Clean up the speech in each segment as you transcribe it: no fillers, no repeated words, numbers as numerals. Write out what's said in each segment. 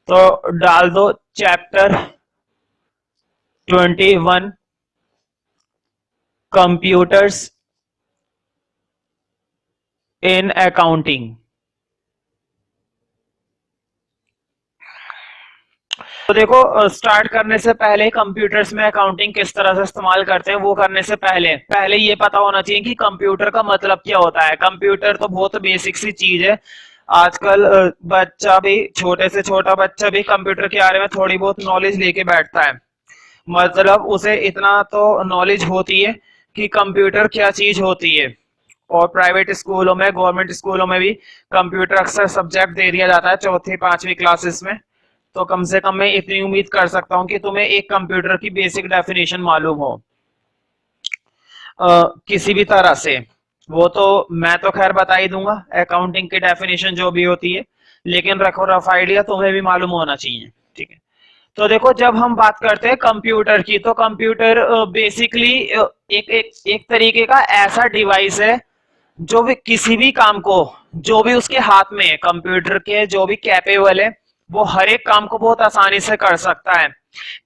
तो डाल दो चैप्टर 21 कंप्यूटर्स इन अकाउंटिंग। तो देखो, स्टार्ट करने से पहले कंप्यूटर्स में अकाउंटिंग किस तरह से इस्तेमाल करते हैं वो करने से पहले पहले ये पता होना चाहिए कि कंप्यूटर का मतलब क्या होता है। कंप्यूटर तो बहुत बेसिक सी चीज है। आजकल बच्चा भी, छोटे से छोटा बच्चा भी कंप्यूटर के बारे में थोड़ी बहुत नॉलेज लेके बैठता है। मतलब उसे इतना तो नॉलेज होती है कि कंप्यूटर क्या चीज होती है। और प्राइवेट स्कूलों में, गवर्नमेंट स्कूलों में भी कंप्यूटर अक्सर सब्जेक्ट दे दिया जाता है चौथी पांचवी क्लासेस में। तो कम से कम मैं इतनी उम्मीद कर सकता हूँ कि तुम्हें एक कंप्यूटर की बेसिक डेफिनेशन मालूम हो किसी भी तरह से। वो तो मैं तो खैर बता ही दूंगा अकाउंटिंग की डेफिनेशन जो भी होती है, लेकिन रखो रफ आइडिया तुम्हें भी मालूम होना चाहिए। ठीक है। तो देखो, जब हम बात करते हैं कंप्यूटर की, तो कंप्यूटर बेसिकली एक तरीके का ऐसा डिवाइस है जो भी किसी भी काम को, जो भी उसके हाथ में है, कंप्यूटर के जो भी कैपेबल है, वो हर एक काम को बहुत आसानी से कर सकता है।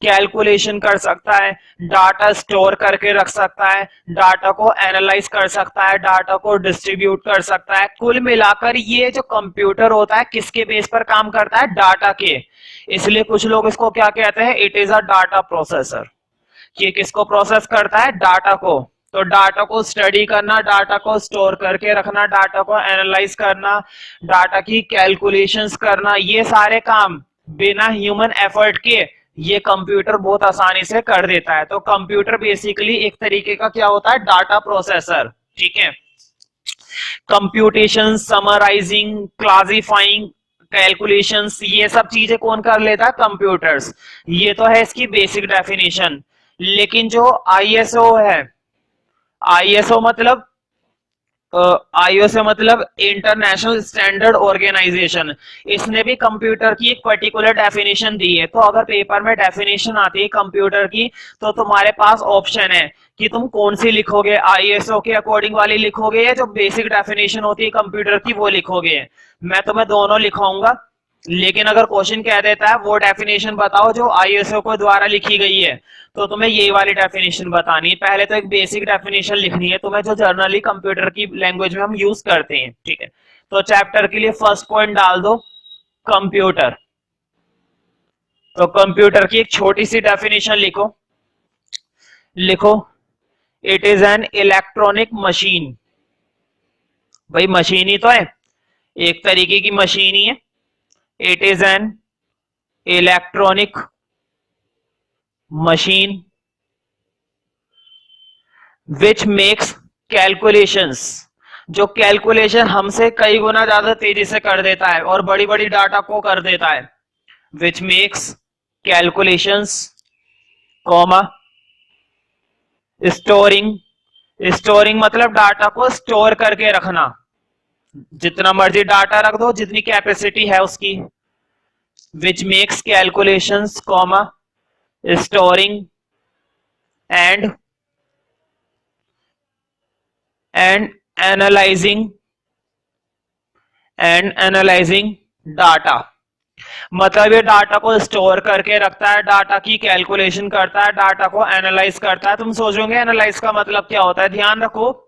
कैलकुलेशन कर सकता है, डाटा स्टोर करके रख सकता है, डाटा को एनालाइज कर सकता है, डाटा को डिस्ट्रीब्यूट कर सकता है। कुल मिलाकर ये जो कंप्यूटर होता है किसके बेस पर काम करता है? डाटा के। इसलिए कुछ लोग इसको क्या कहते हैं? It is a data processor. कि किसको प्रोसेस करता है? डाटा को। तो डाटा को स्टडी करना, डाटा को स्टोर करके रखना, डाटा को एनालाइज करना, डाटा की कैलकुलेशंस करना, ये सारे काम बिना ह्यूमन एफर्ट के ये कंप्यूटर बहुत आसानी से कर देता है। तो कंप्यूटर बेसिकली एक तरीके का क्या होता है? Data processor. ठीक है। कंप्यूटेशन, समराइजिंग, क्लासिफाइंग, कैलकुलेशंस, ये सब चीजें कौन कर लेता है? कंप्यूटर्स। ये तो है इसकी बेसिक डेफिनेशन। लेकिन जो आईएसओ है, आईएसओ मतलब, आईओ से मतलब इंटरनेशनल स्टैंडर्ड ऑर्गेनाइजेशन, इसने भी कंप्यूटर की एक पर्टिकुलर डेफिनेशन दी है। तो अगर पेपर में डेफिनेशन आती है कंप्यूटर की, तो तुम्हारे पास ऑप्शन है कि तुम कौन सी लिखोगे, आईएसओ के अकॉर्डिंग वाली लिखोगे या जो बेसिक डेफिनेशन होती है कंप्यूटर की वो लिखोगे। मैं तुम्हें दोनों लिखाऊंगा, लेकिन अगर क्वेश्चन कह देता है वो डेफिनेशन बताओ जो आईएसओ को द्वारा लिखी गई है, तो तुम्हें ये वाली डेफिनेशन बतानी है। पहले तो एक बेसिक डेफिनेशन लिखनी है तुम्हें जो जनरली कंप्यूटर की लैंग्वेज में हम यूज करते हैं। ठीक है। तो चैप्टर के लिए फर्स्ट पॉइंट डाल दो कंप्यूटर। तो कंप्यूटर की एक छोटी सी डेफिनेशन लिखो। लिखो, it is an electronic machine. भाई मशीन ही तो है, एक तरीके की मशीन ही है। It is an electronic machine which makes calculations, जो कैलकुलेशन हमसे कई गुना ज्यादा तेजी से कर देता है और बड़ी बड़ी डाटा को कर देता है। Which makes calculations, comma, storing, storing मतलब डाटा को स्टोर करके रखना, जितना मर्जी डाटा रख दो जितनी कैपेसिटी है उसकी। Which makes calculations, comma, storing and and analysing analysing data. मतलब ये डाटा को स्टोर करके रखता है, डाटा की कैलकुलेशन करता है, डाटा को एनालाइज करता है। तुम सोचोगे एनालाइज का मतलब क्या होता है? ध्यान रखो,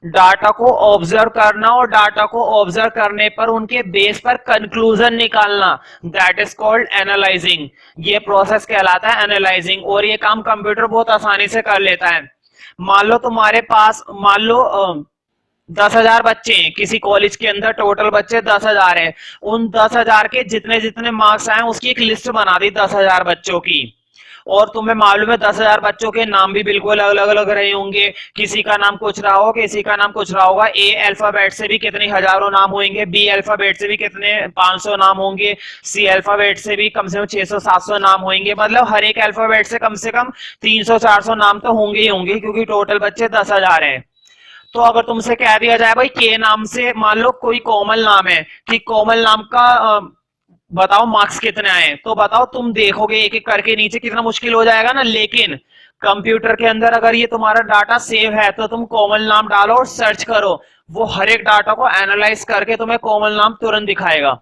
डाटा को ऑब्जर्व करना और डाटा को ऑब्जर्व करने पर उनके बेस पर कंक्लूजन निकालना, दैट इज कॉल्ड एनालाइजिंग। ये प्रोसेस कहलाता है एनालाइजिंग, और ये काम कंप्यूटर बहुत आसानी से कर लेता है। मान लो तुम्हारे पास, मान लो 10,000 बच्चे हैं किसी कॉलेज के अंदर, टोटल बच्चे 10,000 हैं। उन 10,000 के जितने जितने मार्क्स आए उसकी एक लिस्ट बना दी 10,000 बच्चों की। और तुम्हें मालूम है 10,000 बच्चों के नाम भी बिल्कुल अलग अलग रहे होंगे। किसी का नाम कुछ रहा होगा, किसी का नाम कुछ रहा होगा। ए अल्फाबेट से भी कितने हजारों नाम होंगे, बी अल्फाबेट से भी कितने 500 नाम होंगे, सी अल्फाबेट से भी कम से कम 600-700 नाम होंगे। मतलब हर एक अल्फाबेट से कम 300-400 नाम तो होंगे ही होंगे, क्योंकि टोटल बच्चे 10,000 हैं। तो अगर तुमसे कह दिया जाए भाई के नाम से, मान लो कोई कोमल नाम है, कि कोमल नाम का बताओ मार्क्स कितने आए, तो बताओ, तुम देखोगे एक एक करके नीचे, कितना मुश्किल हो जाएगा ना। लेकिन कंप्यूटर के अंदर अगर ये तुम्हारा डाटा सेव है तो तुम कोमल नाम डालो और सर्च करो, वो हर एक डाटा को एनालाइज करके तुम्हें कोमल नाम तुरंत दिखाएगा।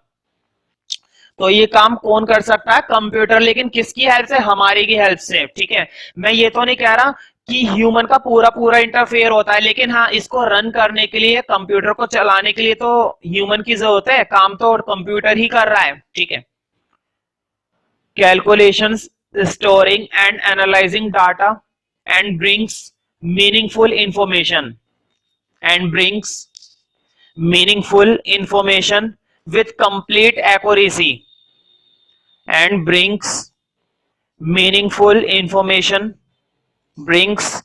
तो ये काम कौन कर सकता है? कंप्यूटर। लेकिन किसकी हेल्प से? हमारी की हेल्प से। ठीक है, मैं ये तो नहीं कह रहा कि ह्यूमन का पूरा पूरा इंटरफेयर होता है, लेकिन हाँ, इसको रन करने के लिए, कंप्यूटर को चलाने के लिए तो ह्यूमन की जरूरत है, काम तो कंप्यूटर ही कर रहा है। ठीक है, calculations, storing and analyzing data, and brings meaningful information and brings meaningful information with complete accuracy and meaningful information brings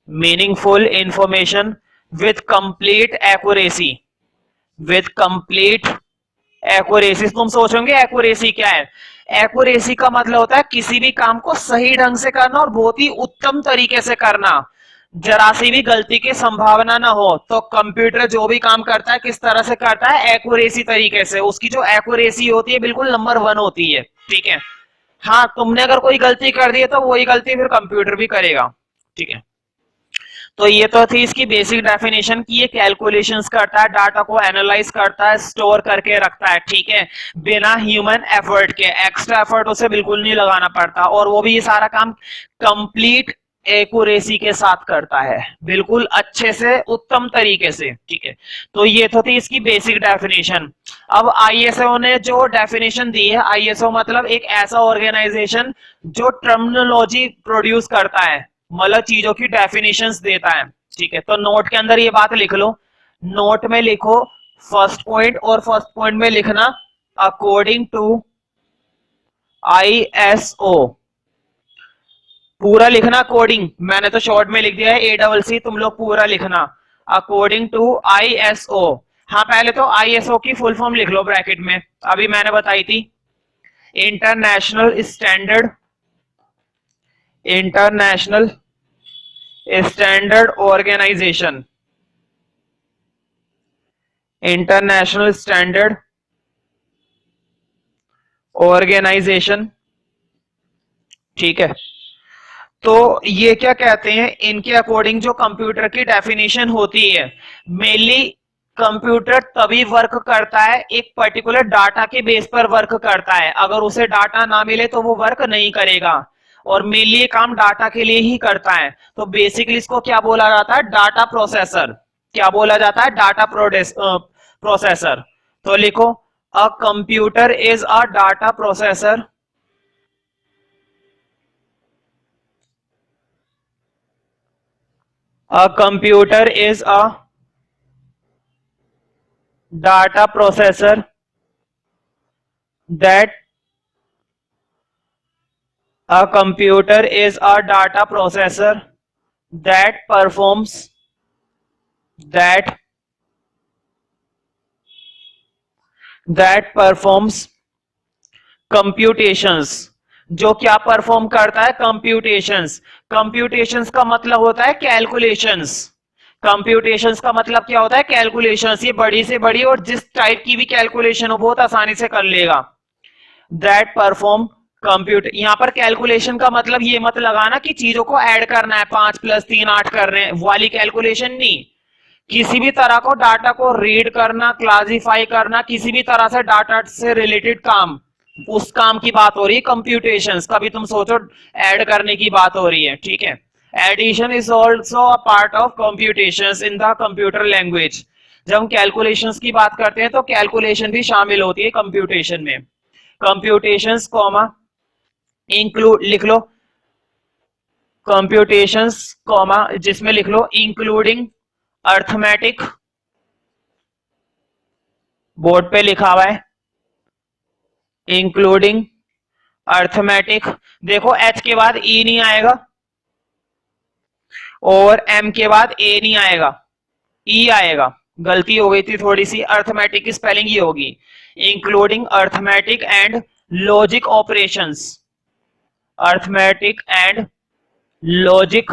meaningful information with complete accuracy with complete accuracy. तुम सोचोगे एक्यूरेसी क्या है? एक्यूरेसी का मतलब होता है किसी भी काम को सही ढंग से करना और बहुत ही उत्तम तरीके से करना, जरा सी भी गलती की संभावना ना हो। तो कंप्यूटर जो भी काम करता है किस तरह से करता है? एक्यूरेसी तरीके से। उसकी जो एक्यूरेसी होती है बिल्कुल नंबर 1 होती है। ठीक है, हाँ, तुमने अगर कोई गलती कर दी है तो वही गलती फिर कंप्यूटर भी करेगा। ठीक है, तो ये तो थी इसकी बेसिक डेफिनेशन कि ये कैलकुलेशंस करता है, डाटा को एनालाइज करता है, स्टोर करके रखता है। ठीक है, बिना ह्यूमन एफर्ट के, एक्स्ट्रा एफर्ट उसे बिल्कुल नहीं लगाना पड़ता, और वो भी ये सारा काम कंप्लीट एक्यूरेसी के साथ करता है, बिल्कुल अच्छे से, उत्तम तरीके से। ठीक है, तो ये तो थी इसकी बेसिक डेफिनेशन। अब आईएसओ ने जो डेफिनेशन दी है, आईएसओ मतलब एक ऐसा ऑर्गेनाइजेशन जो टर्मिनोलॉजी प्रोड्यूस करता है, मतलब चीजों की डेफिनेशंस देता है। ठीक है, तो नोट के अंदर ये बात लिख लो, नोट में लिखो फर्स्ट पॉइंट, और फर्स्ट पॉइंट में लिखना अकॉर्डिंग टू आईएसओ, पूरा लिखना कोडिंग, मैंने तो शॉर्ट में लिख दिया है ACC, तुम लोग पूरा लिखना अकॉर्डिंग टू आईएसओ। हाँ, पहले तो आईएसओ की फुल फॉर्म लिख लो ब्रैकेट में, अभी मैंने बताई थी, International Standard Organisation, International Standard Organisation. ठीक है, तो ये क्या कहते हैं, इनके अकॉर्डिंग जो कंप्यूटर की डेफिनेशन होती है, मेनली कंप्यूटर तभी वर्क करता है, एक पर्टिकुलर डाटा के बेस पर वर्क करता है, अगर उसे डाटा ना मिले तो वो वर्क नहीं करेगा, और मेनली ये काम डाटा के लिए ही करता है। तो बेसिकली इसको क्या बोला जाता है? Data processor. क्या बोला जाता है? Data processor. तो लिखो a computer is a data processor, a computer is a data processor that a computer is a data processor that performs computations, जो क्या परफॉर्म करता है? कंप्यूटेशंस। कंप्यूटेशंस का मतलब होता है कैलकुलेशंस। कंप्यूटेशंस का मतलब क्या होता है? कैलकुलेशंस। ये बड़ी से बड़ी और जिस टाइप की भी कैलकुलेशन हो बहुत आसानी से कर लेगा। दैट परफॉर्म कंप्यूट, यहां पर कैलकुलेशन का मतलब ये मत लगाना कि चीजों को ऐड करना है, 5 + 3 8 कर रहे हैं वाली कैलकुलेशन नहीं। किसी भी तरह को डाटा को रीड करना, क्लासिफाई करना, किसी भी तरह से डाटा से रिलेटेड काम, उस काम की बात हो रही है कंप्यूटेशंस। कभी तुम सोचो ऐड करने की बात हो रही है। ठीक है, addition is also a part of computations in the computer language. जब हम कैलकुलेशंस की बात करते हैं तो कैलकुलेशन भी शामिल होती है कंप्यूटेशन में। कंप्यूटेशंस कॉमा इंक्लूड लिख लो, कंप्यूटेशंस कॉमा जिसमें लिख लो इंक्लूडिंग अर्थमेटिक, बोर्ड पे लिखा हुआ है इंक्लूडिंग अर्थमेटिक। देखो एच के बाद ई नहीं आएगा और एम के बाद ए नहीं आएगा, ई आएगा, गलती हो गई थी थोड़ी सी, अर्थमेटिक की स्पेलिंग ही होगी। Including arithmetic and logic operations, arithmetic and logic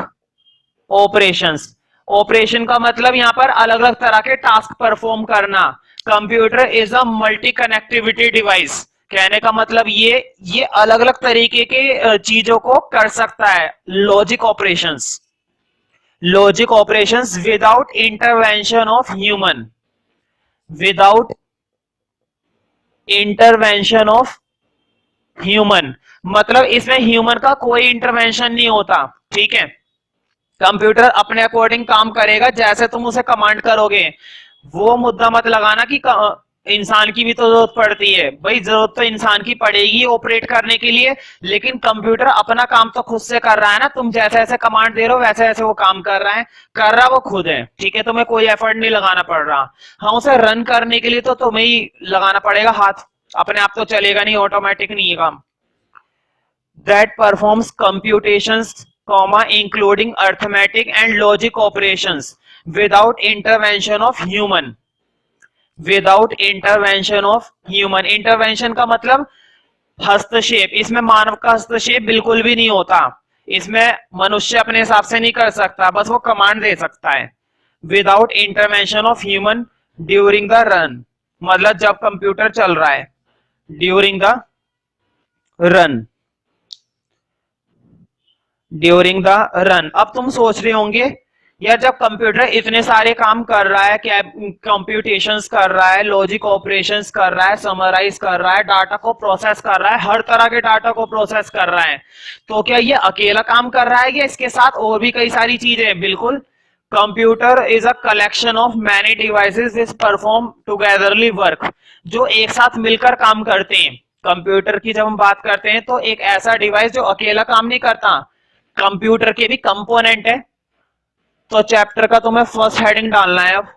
operations. Operation का मतलब यहां पर अलग अलग तरह के टास्क परफॉर्म करना। Computer is a multi connectivity device, कहने का मतलब ये अलग अलग तरीके के चीजों को कर सकता है। Logic operations without intervention of human, without intervention of human, मतलब इसमें ह्यूमन का कोई इंटरवेंशन नहीं होता, ठीक है। कंप्यूटर अपने अकॉर्डिंग काम करेगा, जैसे तुम उसे कमांड करोगे। वो मुद्दा मत लगाना कि इंसान की भी तो जरूरत पड़ती है, भाई जरूरत तो इंसान की पड़ेगी ऑपरेट करने के लिए, लेकिन कंप्यूटर अपना काम तो खुद से कर रहा है ना, तुम जैसे जैसे कमांड दे रहे हो वैसे वैसे वो काम कर रहा है, कर रहा वो खुद है, ठीक है, तुम्हें कोई एफर्ट नहीं लगाना पड़ रहा। हाँ, उसे रन करने के लिए तो तुम्हें ही लगाना पड़ेगा हाथ, अपने आप तो चलेगा नहीं, ऑटोमेटिक नहीं है काम। that performs computations, including arithmetic and logic operations without intervention of human. Without intervention of human. Intervention का मतलब हस्तक्षेप, इसमें मानव का हस्तक्षेप बिल्कुल भी नहीं होता, इसमें मनुष्य अपने हिसाब से नहीं कर सकता, बस वो कमांड दे सकता है। Without intervention of human during the run, मतलब जब कंप्यूटर चल रहा है, during the run, during the run. अब तुम सोच रहे होंगे यार, जब कंप्यूटर इतने सारे काम कर रहा है, क्या कंप्यूटेशंस कर रहा है, लॉजिक ऑपरेशंस कर रहा है, समराइज कर रहा है, डाटा को प्रोसेस कर रहा है, हर तरह के डाटा को प्रोसेस कर रहा है, तो क्या ये अकेला काम कर रहा है या इसके साथ और भी कई सारी चीजें? बिल्कुल। Computer is a collection of many devices which perform togetherly work, जो एक साथ मिलकर काम करते हैं। कंप्यूटर की जब हम बात करते हैं तो एक ऐसा डिवाइस जो अकेला काम नहीं करता, कंप्यूटर के भी कंपोनेंट है। तो चैप्टर का तुम्हें फर्स्ट हेडिंग डालना है अब,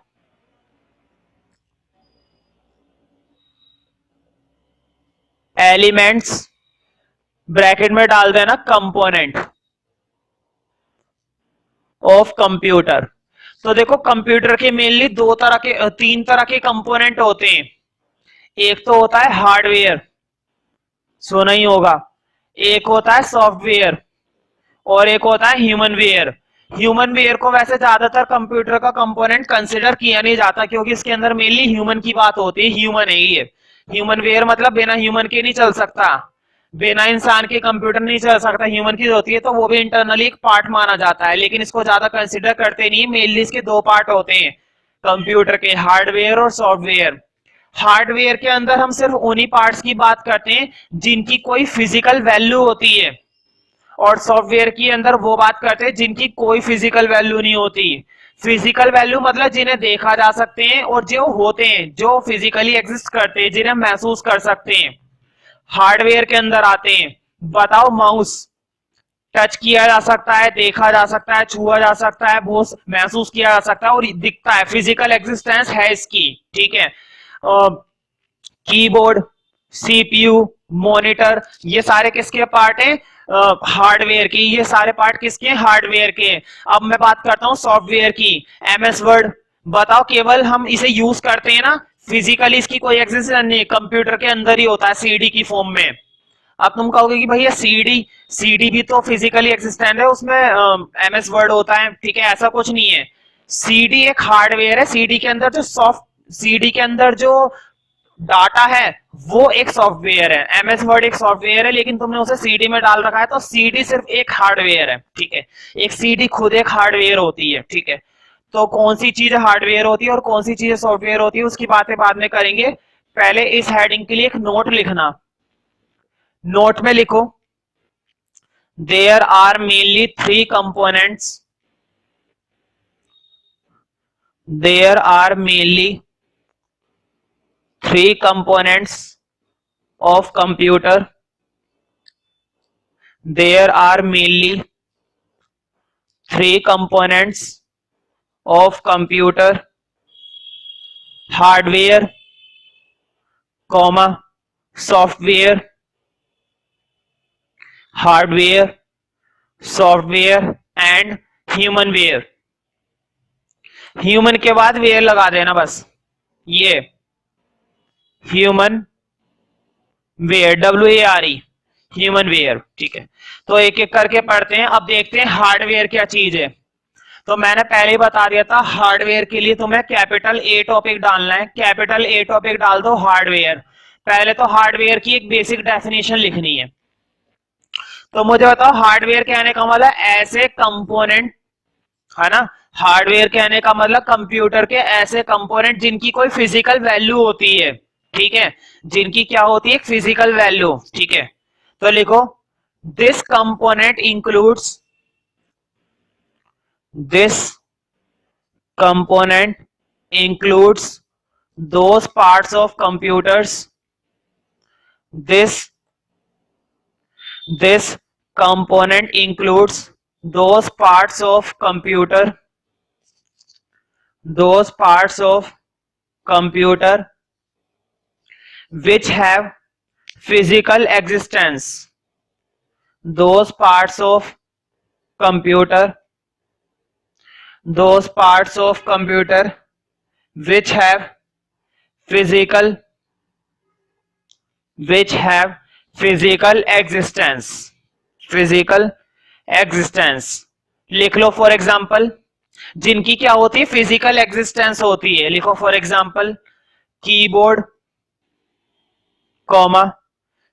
एलिमेंट्स, ब्रैकेट में डाल देना कंपोनेंट ऑफ कंप्यूटर। तो देखो कंप्यूटर के मेनली दो तरह के, तीन तरह के कंपोनेंट होते हैं। एक तो होता है हार्डवेयर, सुना ही होगा, एक होता है सॉफ्टवेयर, और एक होता है ह्यूमन वेयर। ह्यूमन वेयर को वैसे ज्यादातर कंप्यूटर का कंपोनेंट कंसिडर किया नहीं जाता, क्योंकि इसके अंदर मेनली ह्यूमन की बात होती है, ह्यूमन है ये। ह्यूमन वेयर मतलब बिना ह्यूमन के नहीं चल सकता, बिना इंसान के कंप्यूटर नहीं चल सकता, ह्यूमन की होती है, तो वो भी इंटरनली एक पार्ट माना जाता है, लेकिन इसको ज्यादा कंसिडर करते नहीं। मेनली इसके दो पार्ट होते हैं कंप्यूटर के, हार्डवेयर और सॉफ्टवेयर। हार्डवेयर के अंदर हम सिर्फ उन्हीं पार्ट्स की बात करते हैं जिनकी कोई फिजिकल वैल्यू होती है, और सॉफ्टवेयर के अंदर वो बात करते हैं जिनकी कोई फिजिकल वैल्यू नहीं होती। फिजिकल वैल्यू मतलब जिन्हें देखा जा सकते हैं और जो होते हैं, जो फिजिकली एग्जिस्ट करते हैं, जिन्हें महसूस कर सकते हैं, हार्डवेयर के अंदर आते हैं। बताओ, माउस टच किया जा सकता है, देखा जा सकता है, छुआ जा सकता है, बहुत महसूस किया जा सकता है और दिखता है, फिजिकल एग्जिस्टेंस है इसकी, ठीक है। कीबोर्ड, सीपीयू, मॉनिटर, ये सारे किसके पार्ट हैं? हार्डवेयर की। ये सारे पार्ट किसके हैं? हार्डवेयर के। अब मैं बात करता हूं सॉफ्टवेयर की। एमएस वर्ड, बताओ, केवल हम इसे यूज करते हैं ना, फिजिकली इसकी कोई एग्जिस्टेंस नहीं, कंप्यूटर के अंदर ही होता है सीडी की फॉर्म में। अब तुम कहोगे कि भैया सीडी, सीडी भी तो फिजिकली एग्जिस्टेंट है, उसमें एमएस वर्ड होता है, ठीक है, ऐसा कुछ नहीं है। सीडी एक हार्डवेयर है, सीडी के अंदर जो सीडी के अंदर जो डाटा है वो एक सॉफ्टवेयर है। एमएस वर्ड एक सॉफ्टवेयर है, लेकिन तुमने उसे सीडी में डाल रखा है, तो सीडी सिर्फ एक हार्डवेयर है, ठीक है। एक सीडी खुद एक हार्डवेयर होती है, ठीक है। तो कौन सी चीज हार्डवेयर होती है और कौन सी चीज सॉफ्टवेयर होती है उसकी बातें बाद में करेंगे। पहले इस हेडिंग के लिए एक नोट लिखना। नोट में लिखो, there are mainly three components, there are mainly three components of computer. There are mainly three components of computer: hardware, comma, software, hardware, software and human ware. Human के बाद ware लगा देना बस, ये human ware, WARE, human ware, ठीक है। तो एक एक करके पढ़ते हैं। अब देखते हैं हार्डवेयर क्या चीज है। तो मैंने पहले ही बता दिया था, हार्डवेयर के लिए तुम्हें कैपिटल A टॉपिक डालना है, कैपिटल A टॉपिक डाल दो हार्डवेयर। पहले तो हार्डवेयर की एक बेसिक डेफिनेशन लिखनी है। तो मुझे बताओ, हार्डवेयर कहने का मतलब ऐसे कंपोनेंट, है ना, हार्डवेयर कहने का मतलब कंप्यूटर के ऐसे कंपोनेंट जिनकी कोई फिजिकल वैल्यू होती है, ठीक है, जिनकी क्या होती है फिजिकल वैल्यू। ठीक है, तो लिखो this component includes, this component includes those parts of computers, this component includes those parts of computer, those parts of computer which have physical existence, those parts of computer, those parts of computer which have physical, which have physical existence, physical existence। लिख लो for example, जिनकी क्या होती है physical existence होती है। लिखो for example keyboard, comma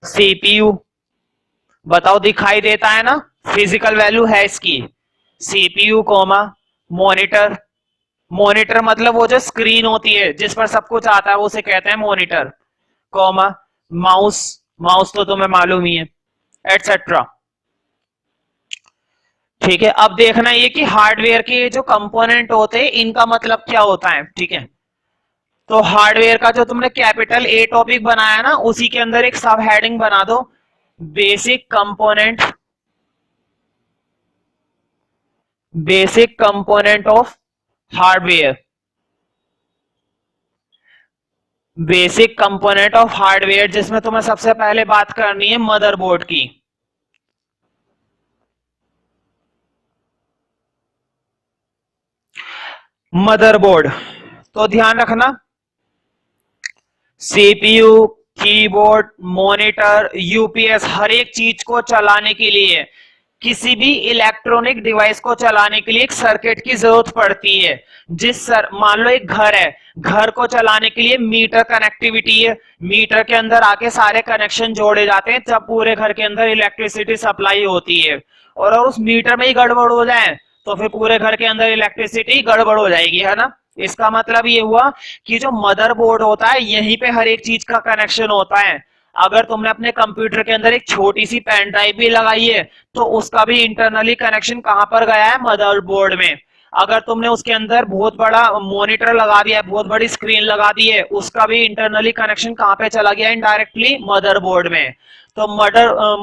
CPU, बताओ दिखाई देता है ना, फिजिकल वैल्यू है इसकी, सीपीयू, कॉमा मॉनिटर, मॉनिटर मतलब वो जो स्क्रीन होती है जिस पर सब कुछ आता है उसे कहते हैं मॉनिटर, कॉमा माउस, माउस तो तुम्हें मालूम ही है, एटसेट्रा। ठीक है, अब देखना ये कि हार्डवेयर के जो कंपोनेंट होते हैं इनका मतलब क्या होता है। ठीक है, तो हार्डवेयर का जो तुमने कैपिटल ए टॉपिक बनाया ना उसी के अंदर एक सब हेडिंग बना दो, basic component, basic component of hardware, basic component of hardware, जिसमें तुम्हें सबसे पहले बात करनी है मदरबोर्ड की। मदरबोर्ड, तो ध्यान रखना सीपीयू, कीबोर्ड, मॉनिटर, यूपीएस, हर एक चीज को चलाने के लिए, किसी भी इलेक्ट्रॉनिक डिवाइस को चलाने के लिए एक सर्किट की जरूरत पड़ती है। मान लो एक घर है, घर को चलाने के लिए मीटर कनेक्टिविटी है, मीटर के अंदर आके सारे कनेक्शन जोड़े जाते हैं जब पूरे घर के अंदर इलेक्ट्रिसिटी सप्लाई होती है। और अगर उस मीटर में ही गड़बड़ हो जाए तो फिर पूरे घर के अंदर इलेक्ट्रिसिटी गड़बड़ हो जाएगी, है ना। इसका मतलब ये हुआ कि जो मदरबोर्ड होता है यहीं पे हर एक चीज का कनेक्शन होता है। अगर तुमने अपने कंप्यूटर के अंदर एक छोटी सी पेन ड्राइव भी लगाई है तो उसका भी इंटरनली कनेक्शन कहां पर गया है, मदरबोर्ड में। अगर तुमने उसके अंदर बहुत बड़ा मॉनिटर लगा दिया है, बहुत बड़ी स्क्रीन लगा दी है, उसका भी इंटरनली कनेक्शन कहां पे चला गया, इनडायरेक्टली मदरबोर्ड में। तो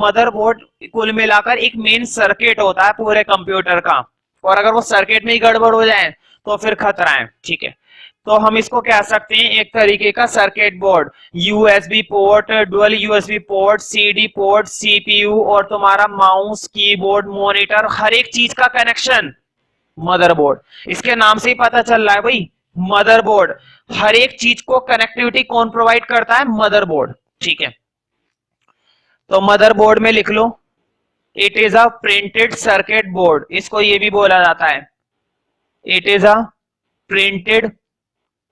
मदरबोर्ड कुल मिलाकर एक मेन सर्किट होता है पूरे कंप्यूटर का, और अगर वो सर्किट में ही गड़बड़ हो जाए तो फिर खतरा है। ठीक है, तो हम इसको कह सकते हैं एक तरीके का circuit board, USB port, dual USB port, CD port, CPU और तुम्हारा माउस, कीबोर्ड, मॉनिटर, हर एक चीज का कनेक्शन मदरबोर्ड। इसके नाम से ही पता चल रहा है भाई, मदरबोर्ड, हर एक चीज को कनेक्टिविटी कौन प्रोवाइड करता है, मदरबोर्ड। ठीक है, तो मदरबोर्ड में लिख लो it is a printed circuit board, इसको ये भी बोला जाता है, it is a printed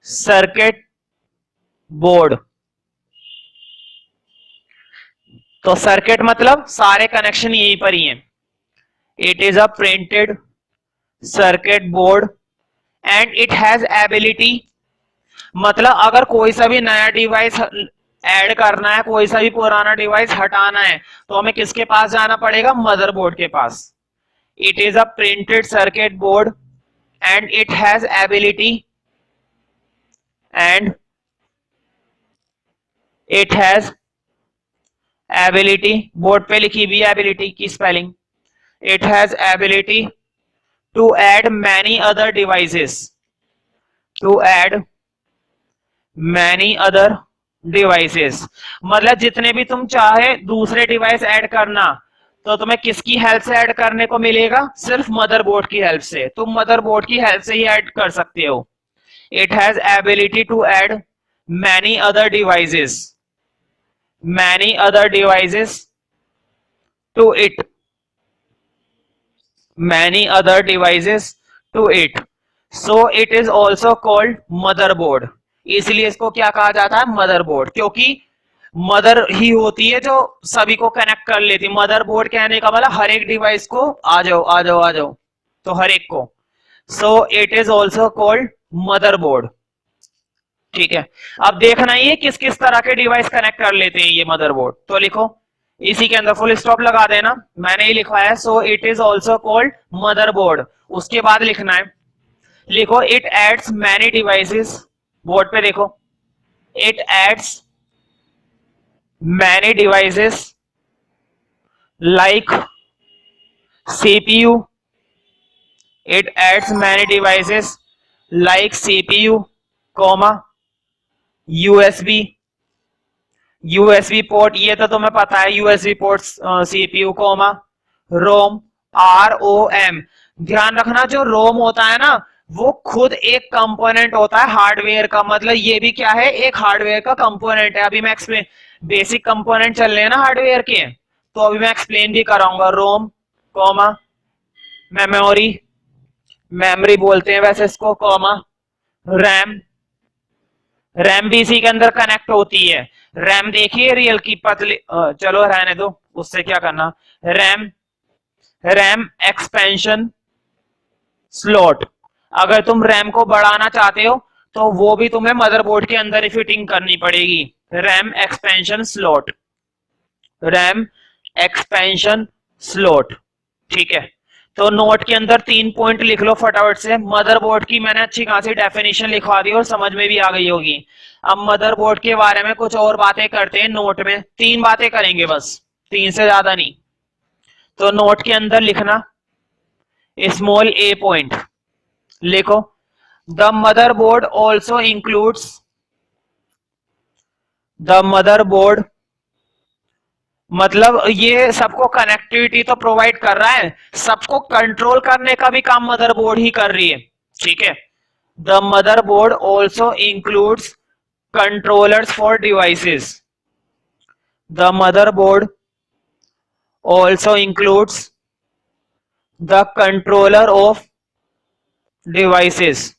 circuit board. तो सर्किट मतलब सारे कनेक्शन यहीं पर ही हैं। It is a printed circuit board and it has ability, मतलब अगर कोई सा भी नया डिवाइस ऐड करना है, कोई सा भी पुराना डिवाइस हटाना है तो हमें किसके पास जाना पड़ेगा, मदरबोर्ड के पास। It is a printed circuit board and it has ability, and it has ability, board पे लिखी हुई एबिलिटी की spelling, it has ability to add many other devices, to add many other devices, मतलब जितने भी तुम चाहे दूसरे डिवाइस ऐड करना तो तुम्हें किसकी हेल्प से ऐड करने को मिलेगा, सिर्फ मदरबोर्ड की हेल्प से। तुम मदरबोर्ड की हेल्प से ही ऐड कर सकते हो। It has ability to add many other devices, many other devices to it, many other devices to it, so it is also called motherboard. इसलिए इसको क्या कहा जाता है, मदरबोर्ड, क्योंकि मदर ही होती है जो सभी को कनेक्ट कर लेती। मदरबोर्ड कहने का मतलब हर एक डिवाइस को आ जाओ आ जाओ आ जाओ, तो हर एक को, सो it is also called motherboard. ठीक है, अब देखना ही है किस किस तरह के डिवाइस कनेक्ट कर लेते हैं ये मदरबोर्ड। तो लिखो इसी के अंदर फुल स्टॉप लगा देना, मैंने ही लिखा है, सो it is also called motherboard. उसके बाद लिखना है, लिखो it adds many devices, board पे देखो, it adds many devices like CPU, it adds many devices like CPU, comma USB, USB port, ये तो तुम्हें पता है USB पोर्ट, CPU, कॉमा रोम, ROM। ध्यान रखना जो रोम होता है ना वो खुद एक कंपोनेंट होता है हार्डवेयर का, मतलब ये भी क्या है, एक हार्डवेयर का कंपोनेंट है। अभी मैं एक्सप्लेन, बेसिक कंपोनेंट चल रहे हैं ना हार्डवेयर के, तो अभी मैं एक्सप्लेन भी कराऊंगा। रोम, कॉमा मेमोरी, मेमोरी बोलते हैं वैसे इसको, कॉमा रैम, रैम भी इसी के अंदर कनेक्ट होती है। रैम देखिए रियल की पतली, चलो रहने दो, उससे क्या करना। रैम, रैम एक्सपेंशन स्लॉट, अगर तुम रैम को बढ़ाना चाहते हो तो वो भी तुम्हें मदरबोर्ड के अंदर ही फिटिंग करनी पड़ेगी। RAM expansion slot, RAM expansion slot, ठीक है। तो नोट के अंदर 3 पॉइंट लिख लो फटाफट से। मदरबोर्ड की मैंने अच्छी खासी डेफिनेशन लिखवा दी और समझ में भी आ गई होगी। अब मदरबोर्ड के बारे में कुछ और बातें करते हैं नोट में, 3 बातें करेंगे बस, 3 से ज्यादा नहीं। तो नोट के अंदर लिखना स्मॉल ए पॉइंट, लिखो the motherboard also includes, the motherboard मतलब ये सबको कनेक्टिविटी तो प्रोवाइड कर रहा है, सबको कंट्रोल करने का भी काम मदरबोर्ड ही कर रही है, ठीक है। The motherboard also includes controllers for devices, the motherboard also includes the controller of devices,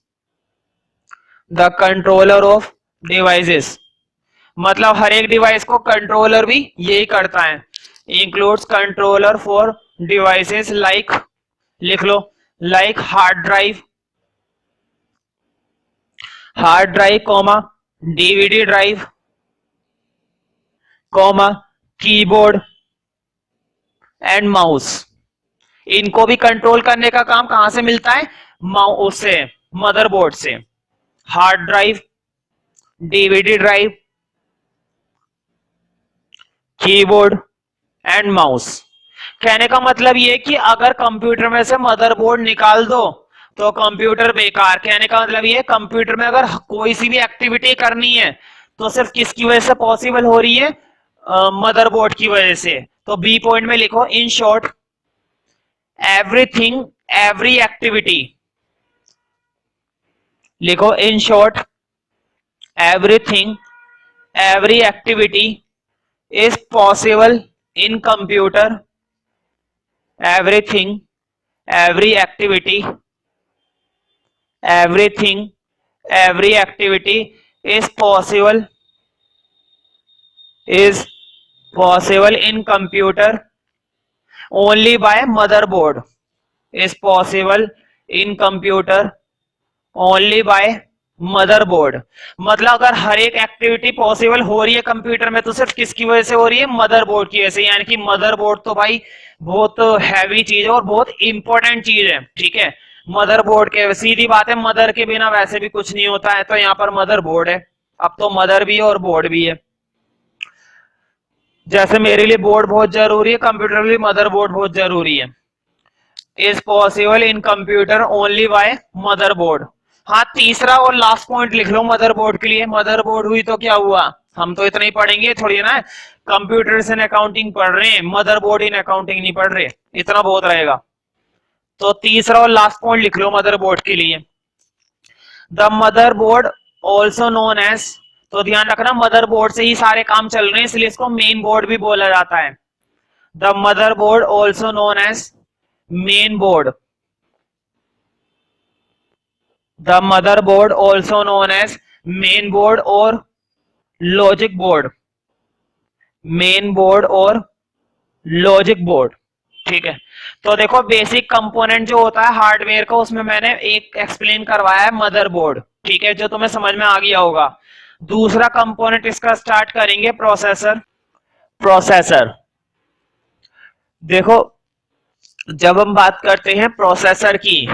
the controller of devices मतलब हर एक डिवाइस को कंट्रोलर भी यही करता है। Includes controller for devices like, लिख लो like hard drive, hard drive comma DVD drive, comma keyboard and mouse. इनको भी कंट्रोल करने का काम कहां से मिलता है, माउस से, मदरबोर्ड से। Hard drive, DVD drive, keyboard and mouse. कहने का मतलब ये कि अगर कंप्यूटर में से मदरबोर्ड निकाल दो तो कंप्यूटर बेकार। कहने का मतलब ये कंप्यूटर में अगर कोई सी भी एक्टिविटी करनी है तो सिर्फ किसकी वजह से पॉसिबल हो रही है, मदरबोर्ड की वजह से। तो बी पॉइंट में लिखो in short everything, every activity, लिखो in short everything, every activity is possible in computer, everything, every activity, everything, every activity is possible in computer only by motherboard, is possible in computer only by motherboard. मतलब अगर हर एक activity possible हो रही है computer में तो सिर्फ किसकी वजह से हो रही है, मदरबोर्ड की वजह से। यानी कि मदरबोर्ड तो भाई बहुत हैवी चीज है और बहुत इंपॉर्टेंट चीज है, ठीक है। मदरबोर्ड के, सीधी बात है, मदर के बिना वैसे भी कुछ नहीं होता है, तो यहाँ पर मदरबोर्ड है। अब तो मदर भी है और बोर्ड भी है। जैसे मेरे लिए बोर्ड बहुत जरूरी है, कंप्यूटर के लिए मदरबोर्ड बहुत जरूरी है। Is possible in computer only by motherboard. हाँ, तीसरा और लास्ट पॉइंट लिख लो मदरबोर्ड के लिए। मदरबोर्ड हुई तो क्या हुआ, हम तो इतना ही पढ़ेंगे थोड़ी ना, कंप्यूटर्स इन अकाउंटिंग पढ़ रहे हैं, मदरबोर्ड इन अकाउंटिंग नहीं पढ़ रहे, इतना बहुत रहेगा। तो तीसरा और लास्ट पॉइंट लिख लो मदरबोर्ड के लिए। The motherboard also known as, तो ध्यान रखना मदरबोर्ड से ही सारे काम चल रहे हैं इसलिए इसको मेन बोर्ड भी बोला जाता है। The motherboard also known as main board, the motherboard also known as main board और logic board, main board और logic board, ठीक है। तो देखो बेसिक कंपोनेंट जो होता है हार्डवेयर का, उसमें मैंने एक एक्सप्लेन करवाया है मदरबोर्ड, ठीक है, जो तुम्हें समझ में आ गया होगा। दूसरा कंपोनेंट इसका स्टार्ट करेंगे प्रोसेसर। प्रोसेसर देखो, जब हम बात करते हैं प्रोसेसर की,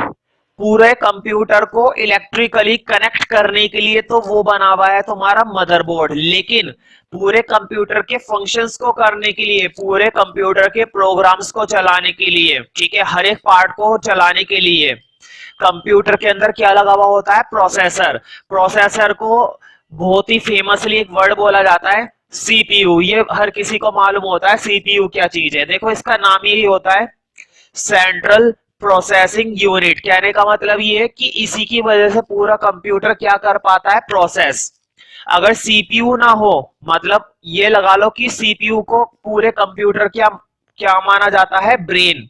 पूरे कंप्यूटर को इलेक्ट्रिकली कनेक्ट करने के लिए तो वो बना हुआ है तुम्हारा मदरबोर्ड, लेकिन पूरे कंप्यूटर के फंक्शंस को करने के लिए, पूरे कंप्यूटर के प्रोग्राम्स को चलाने के लिए, ठीक है, हर एक पार्ट को चलाने के लिए कंप्यूटर के अंदर क्या लगा हुआ होता है? प्रोसेसर। प्रोसेसर को बहुत ही फेमसली एक वर्ड बोला जाता है सीपीयू। ये हर किसी को मालूम होता है सीपीयू क्या चीज है। देखो इसका नाम ही होता है सेंट्रल प्रोसेसिंग यूनिट। कहने का मतलब ये है कि इसी की वजह से पूरा कंप्यूटर क्या कर पाता है? प्रोसेस। अगर सीपीयू ना हो, मतलब ये लगा लो कि सीपीयू को पूरे कंप्यूटर क्या क्या माना जाता है? ब्रेन।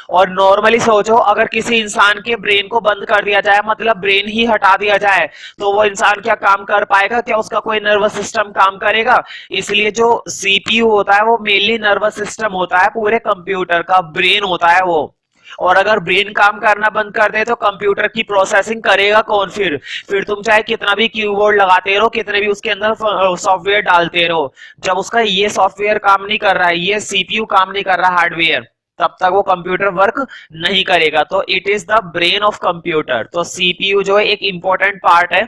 और नॉर्मली सोचो, अगर किसी इंसान के ब्रेन को बंद कर दिया जाए, मतलब ब्रेन ही हटा दिया जाए, तो वो इंसान क्या काम कर पाएगा? क्या उसका कोई नर्वस सिस्टम काम करेगा? इसलिए जो सीपीयू होता है वो मेनली नर्वस सिस्टम होता है, पूरे कंप्यूटर का ब्रेन होता है वो। और अगर ब्रेन काम करना बंद कर दे तो कंप्यूटर की प्रोसेसिंग करेगा कौन? फिर तुम चाहे कितना भी कीबोर्ड लगाते रहो, कितने भी उसके अंदर सॉफ्टवेयर डालते रहो, जब उसका ये सॉफ्टवेयर काम नहीं कर रहा है, ये सीपीयू काम नहीं कर रहा हार्डवेयर, तब तक वो कंप्यूटर वर्क नहीं करेगा। तो it is the brain of computer. तो सीपीयू जो है एक इंपॉर्टेंट पार्ट है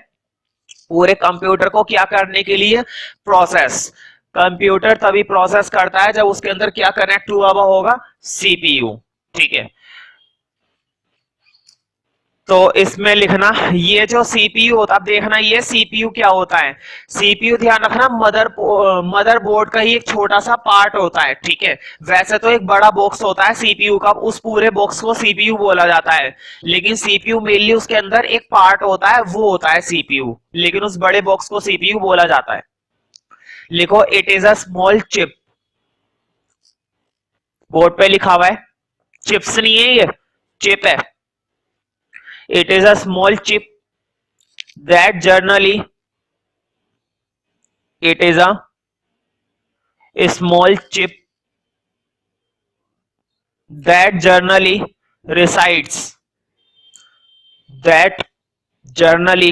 पूरे कंप्यूटर को क्या करने के लिए? प्रोसेस। कंप्यूटर तभी प्रोसेस करता है जब उसके अंदर क्या कनेक्ट हुआ हुआ होगा? सीपीयू। ठीक है, तो इसमें लिखना ये जो सीपीयू होता है, अब देखना ये सीपीयू क्या होता है। सीपीयू ध्यान रखना मदरबोर्ड का ही एक छोटा सा पार्ट होता है, ठीक है। वैसे तो एक बड़ा बॉक्स होता है सीपीयू का, उस पूरे बॉक्स को सीपीयू बोला जाता है, लेकिन सीपीयू मेनली उसके अंदर एक पार्ट होता है, वो होता है सीपीयू, लेकिन उस बड़े बॉक्स को सीपीयू बोला जाता है। लिखो it is a small chip. Board पे लिखा हुआ है, चिप्स नहीं है ये, चिप है। It is a small chip that generally it is a small chip that generally resides that generally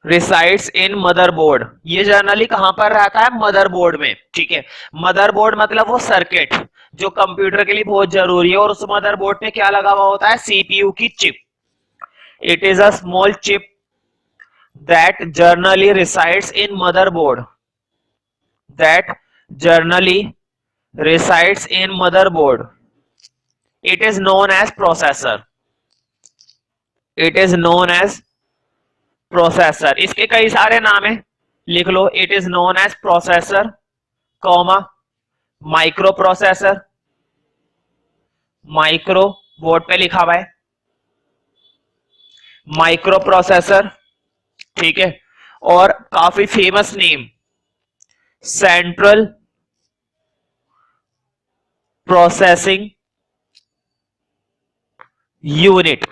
resides in motherboard। ये जनरली कहां पर रहता है? मदरबोर्ड में, ठीक है। मदरबोर्ड मतलब वो सर्किट जो कंप्यूटर के लिए बहुत जरूरी है, और उस मदरबोर्ड पे क्या लगा हुआ होता है? सीपीयू की chip. It is a small chip that generally resides in motherboard that generally resides in motherboard। It is known as processor। It is known as processor। इसके कई सारे नाम है, लिख लो। It is known as processor, comma micro processor. Micro board पे लिखा हुआ है, माइक्रो प्रोसेसर, ठीक है। और काफी famous name central processing unit.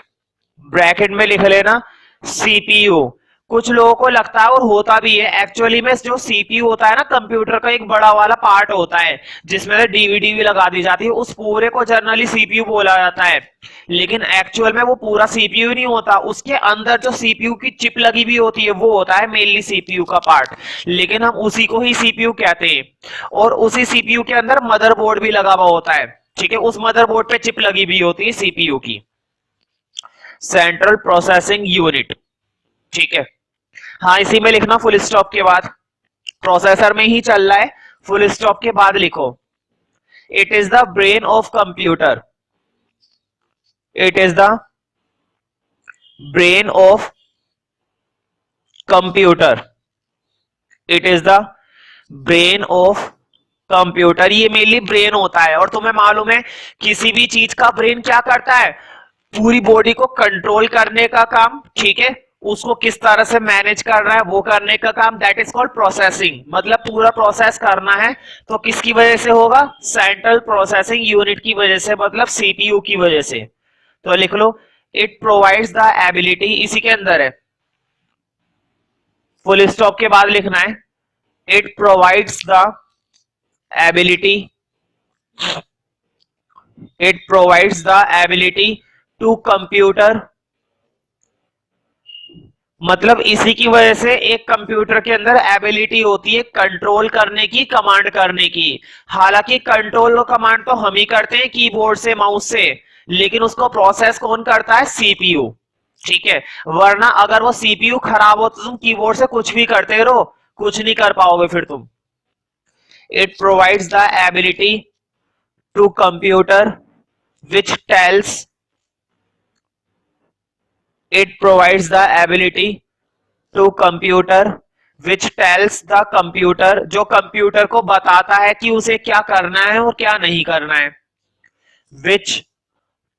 Bracket में लिख लेना सीपीयू। कुछ लोगों को लगता है, और होता भी है एक्चुअली में, जो सीपीयू होता है ना कंप्यूटर का एक बड़ा वाला पार्ट होता है जिसमें से डीवीडी भी लगा दी जाती है, उस पूरे को जनरली सीपीयू बोला जाता है, लेकिन एक्चुअल में वो पूरा सीपीयू नहीं होता। उसके अंदर जो सीपीयू की चिप लगी हुई होती है वो होता है मेनली सीपीयू का पार्ट, लेकिन हम उसी को ही सीपीयू कहते हैं। और उसी सीपीयू के अंदर मदरबोर्ड भी लगा हुआ होता है, ठीक है। उस मदरबोर्ड पे चिप लगी हुई होती है सीपीयू की, सेंट्रल प्रोसेसिंग यूनिट, ठीक है। हाँ, इसी में लिखना फुल स्टॉप के बाद, प्रोसेसर में ही चल रहा है, फुल स्टॉप के बाद लिखो it is the brain of computer. It is the brain of computer. It is the brain of computer. ये मेनली ब्रेन होता है, और तुम्हें मालूम है किसी भी चीज का ब्रेन क्या करता है? पूरी बॉडी को कंट्रोल करने का काम, ठीक है। उसको किस तरह से मैनेज कर रहा है वो करने का काम, दैट इज कॉल्ड प्रोसेसिंग। मतलब पूरा प्रोसेस करना है तो किसकी वजह से होगा? सेंट्रल प्रोसेसिंग यूनिट की वजह से, मतलब सीपीयू की वजह से। तो लिख लो इट प्रोवाइड्स द एबिलिटी, इसी के अंदर है, फुल स्टॉप के बाद लिखना है it provides the ability, it provides the ability to computer मतलब इसी की वजह से एक कंप्यूटर के अंदर एबिलिटी होती है कंट्रोल करने की, कमांड करने की। हालांकि कंट्रोल और कमांड तो हम ही करते हैं कीबोर्ड से, माउस से, लेकिन उसको प्रोसेस कौन करता है? सीपीयू। ठीक है, वरना अगर वो सीपीयू खराब हो तो तुम कीबोर्ड से कुछ भी करते रहो, कुछ नहीं कर पाओगे फिर तुम। It provides the ability to computer which tells it provides the ability to computer which tells the computer, जो कंप्यूटर को बताता है कि उसे क्या करना है और क्या नहीं करना है। which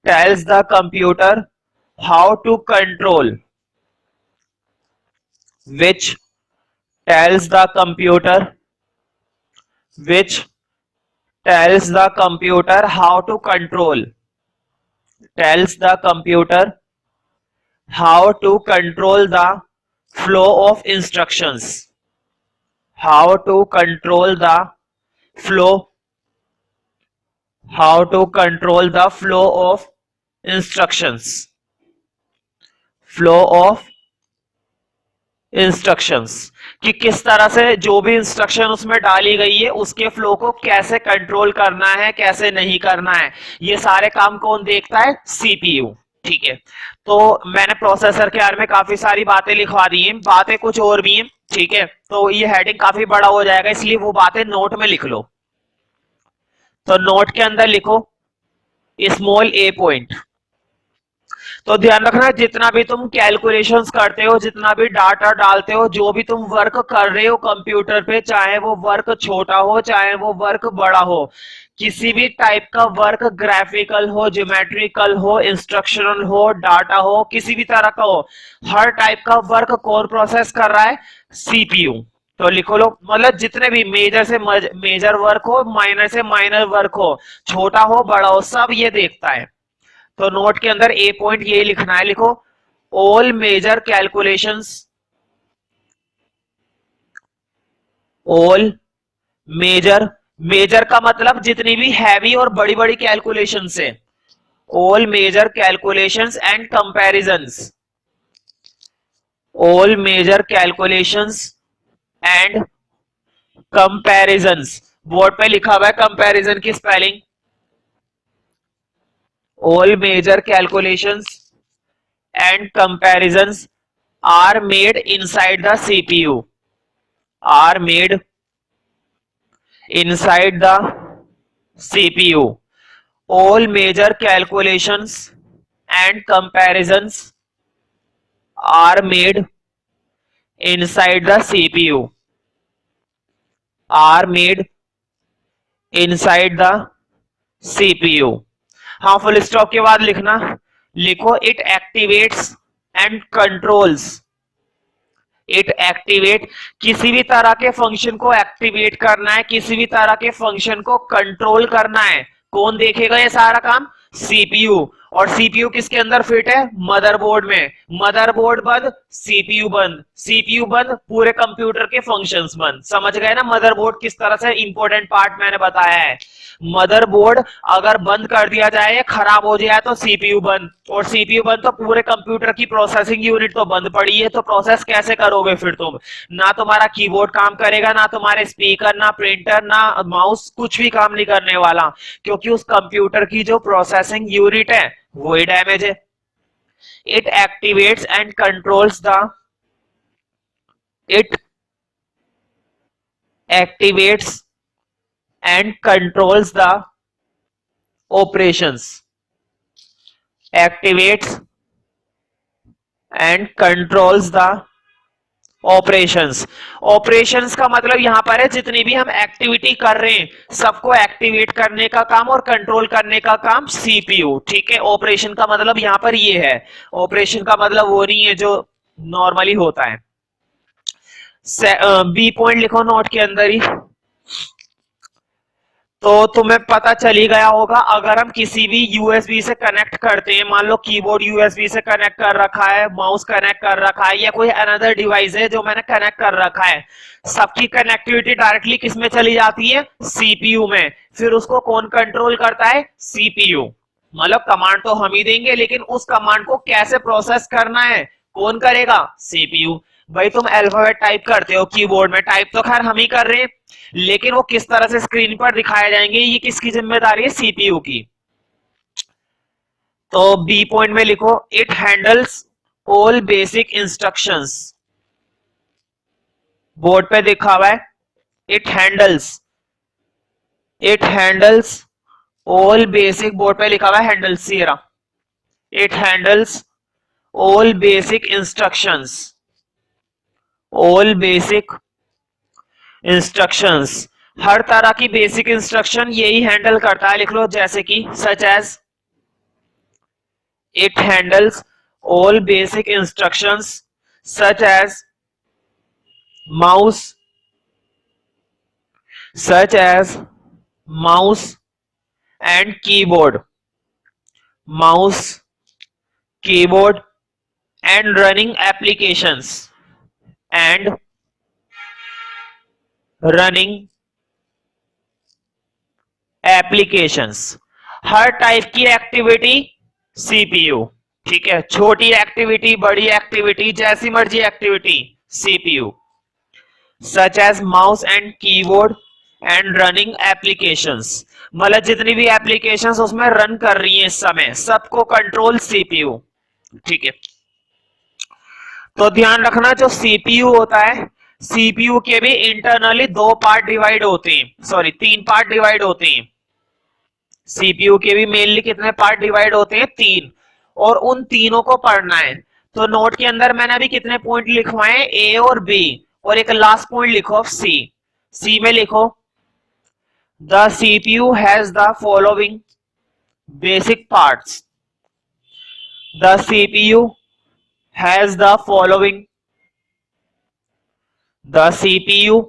tells the computer how to control, which tells the computer, which tells the computer how to control, tells the computer how to control the flow of instructions, how to control the flow, how to control the flow of instructions, flow of instructions, कि किस तरह से जो भी instruction उसमें डाली गई है उसके फ्लो को कैसे कंट्रोल करना है, कैसे नहीं करना है, ये सारे काम कौन देखता है? सीपीयू। ठीक है, तो मैंने प्रोसेसर के बारे में काफी सारी बातें लिखवा दी हैं, बातें कुछ और भी हैं। ठीक है, तो ये हेडिंग काफी बड़ा हो जाएगा, इसलिए वो बातें नोट में लिख लो। तो नोट के अंदर लिखो स्मॉल ए पॉइंट। तो ध्यान रखना, जितना भी तुम कैलकुलेशंस करते हो, जितना भी डाटा डालते हो, जो भी तुम वर्क कर रहे हो कंप्यूटर पे, चाहे वो वर्क छोटा हो चाहे वो वर्क बड़ा हो, किसी भी टाइप का वर्क, ग्राफिकल हो, ज्योमेट्रिकल हो, इंस्ट्रक्शनल हो, डाटा हो, किसी भी तरह का हो, हर टाइप का वर्क कौन प्रोसेस कर रहा है? सीपीयू। तो लिखो लो, मतलब जितने भी मेजर से मेजर वर्क हो, माइनर से माइनर वर्क हो, छोटा हो बड़ा हो, सब ये देखता है। तो नोट के अंदर ए पॉइंट ये लिखना है, लिखो all major calculations, all major, major का मतलब जितनी भी हैवी और बड़ी बड़ी कैलकुलेशन से, all major calculations and comparisons, all major calculations and comparisons. Board पे लिखा हुआ है कंपैरिजन की spelling. All major calculations and comparisons are made inside the CPU, are made inside the CPU. All major calculations and comparisons are made inside the CPU, are made inside the CPU. हाँ, full stop के बाद लिखना, लिखो it activates and controls, it activate, किसी भी तरह के function को एक्टिवेट करना है, किसी भी तरह के फंक्शन को कंट्रोल करना है, कौन देखेगा ये सारा काम? सीपीयू। और सीपीयू किसके अंदर फिट है? मदरबोर्ड में। मदरबोर्ड बंद, सीपीयू बंद, सीपीयू बंद, पूरे कंप्यूटर के फंक्शंस बंद। समझ गए ना मदरबोर्ड किस तरह से इंपॉर्टेंट पार्ट मैंने बताया है। मदरबोर्ड अगर बंद कर दिया जाए या खराब हो जाए तो सीपीयू बंद, और सीपीयू बंद तो पूरे कंप्यूटर की प्रोसेसिंग यूनिट तो बंद पड़ी है। तो प्रोसेस कैसे करोगे फिर तुम? ना तुम्हारा कीबोर्ड काम करेगा, ना तुम्हारे स्पीकर, ना प्रिंटर, ना माउस, कुछ भी काम नहीं करने वाला, क्योंकि उस कंप्यूटर की जो प्रोसेसिंग यूनिट है वो ही डैमेज है। It activates and controls the, it activates and controls the operations, activates and controls the operations। operations का मतलब यहां पर है जितनी भी हम एक्टिविटी कर रहे हैं सबको एक्टिवेट करने का काम और कंट्रोल करने का काम सीपीयू। ठीक है, ऑपरेशन का मतलब यहां पर ये है, ऑपरेशन का मतलब वो नहीं है जो नॉर्मली होता है। बी पॉइंट लिखो नोट के अंदर ही। तो तुम्हें पता चली गया होगा, अगर हम किसी भी यूएसबी से कनेक्ट करते हैं, मान लो कीबोर्ड यूएसबी से कनेक्ट कर रखा है, माउस कनेक्ट कर रखा है, या कोई अनदर डिवाइस है जो मैंने कनेक्ट कर रखा है, सबकी कनेक्टिविटी डायरेक्टली किस में चली जाती है? सीपीयू में। फिर उसको कौन कंट्रोल करता है? सीपीयू। मतलब कमांड तो हम ही देंगे, लेकिन उस कमांड को कैसे प्रोसेस करना है कौन करेगा? सीपीयू। भाई तुम अल्फाबेट टाइप करते हो कीबोर्ड में, टाइप तो खैर हम ही कर रहे हैं, लेकिन वो किस तरह से स्क्रीन पर दिखाए जाएंगे ये किसकी जिम्मेदारी है? सीपीयू की। तो बी पॉइंट में लिखो it handles all basic instructions. Board पे दिखा हुआ है it handles, it handles all basic, board पे लिखा हुआ है हैंडल्स, ये रहा, it handles all basic instructions, all basic instructions, हर तरह की बेसिक इंस्ट्रक्शन यही हैंडल करता है। लिख लो जैसे कि such as, it handles all basic instructions such as mouse, such as mouse and keyboard, mouse, keyboard and running applications, and running applications, हर टाइप की एक्टिविटी सीपीयू। ठीक है, छोटी एक्टिविटी, बड़ी एक्टिविटी, जैसी मर्जी activity CPU. Such as mouse and keyboard and running applications, मतलब जितनी भी एप्लीकेशंस उसमें रन कर रही हैं इस समय, सबको कंट्रोल सीपीयू। ठीक है, तो ध्यान रखना जो सीपीयू होता है, सीपीयू के भी इंटरनली दो पार्ट डिवाइड होते हैं, सॉरी तीन पार्ट डिवाइड होते हैं। सीपीयू के भी मेनली कितने पार्ट डिवाइड होते हैं? तीन, और उन तीनों को पढ़ना है। तो नोट के अंदर मैंने अभी कितने पॉइंट लिखवाए हैं? ए और बी, और एक लास्ट पॉइंट लिखो सी। सी में लिखो the CPU has the following basic parts, the CPU has the following, the CPU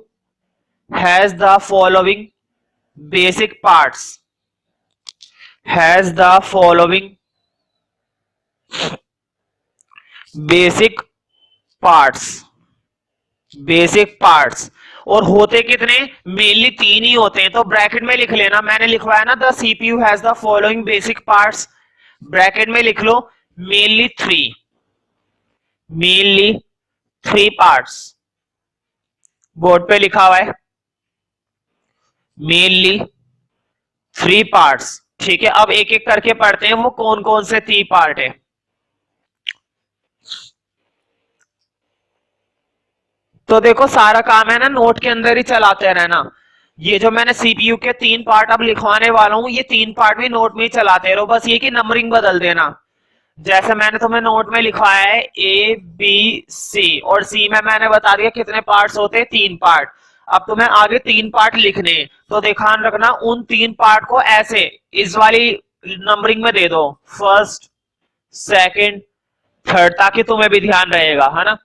has the following basic parts, has the following basic parts, basic parts. और होते कितने? मेनली तीन ही होते हैं, तो ब्रैकेट में लिख लेना, मैंने लिखवाया ना the CPU has the following basic parts, bracket में लिख लो mainly three, mainly three parts, board पे लिखा हुआ है मेनली थ्री पार्ट्स। ठीक है, अब एक एक करके पढ़ते हैं वो कौन कौन से थ्री पार्ट है। तो देखो सारा काम है ना नोट के अंदर ही चलाते रहना। ये जो मैंने सीपीयू के तीन पार्ट अब लिखवाने वाला हूं, ये तीन पार्ट भी नोट में ही चलाते रहो, बस ये कि नंबरिंग बदल देना। जैसे मैंने तुम्हें नोट में लिखवाया है ए बी सी, और सी में मैंने बता दिया कितने पार्ट्स होते हैं? तीन पार्ट। अब तुम्हें आगे तीन पार्ट लिखने, तो ध्यान रखना उन तीन पार्ट को ऐसे इस वाली नंबरिंग में दे दो, फर्स्ट, सेकंड, थर्ड, ताकि तुम्हें भी ध्यान रहेगा, है ना।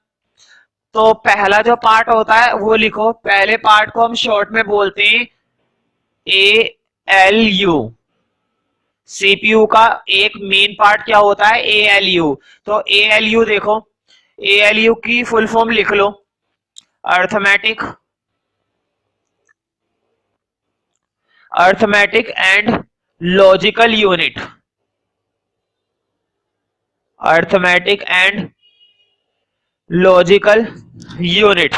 तो पहला जो पार्ट होता है वो लिखो, पहले पार्ट को हम शॉर्ट में बोलते हैं ए एल यू। सीपीयू का एक मेन पार्ट क्या होता है? A L U. तो ए एल यू देखो, ए एल यू की फुल फॉर्म लिख लो, arithmetic, arithmetic and logical unit, arithmetic and logical unit.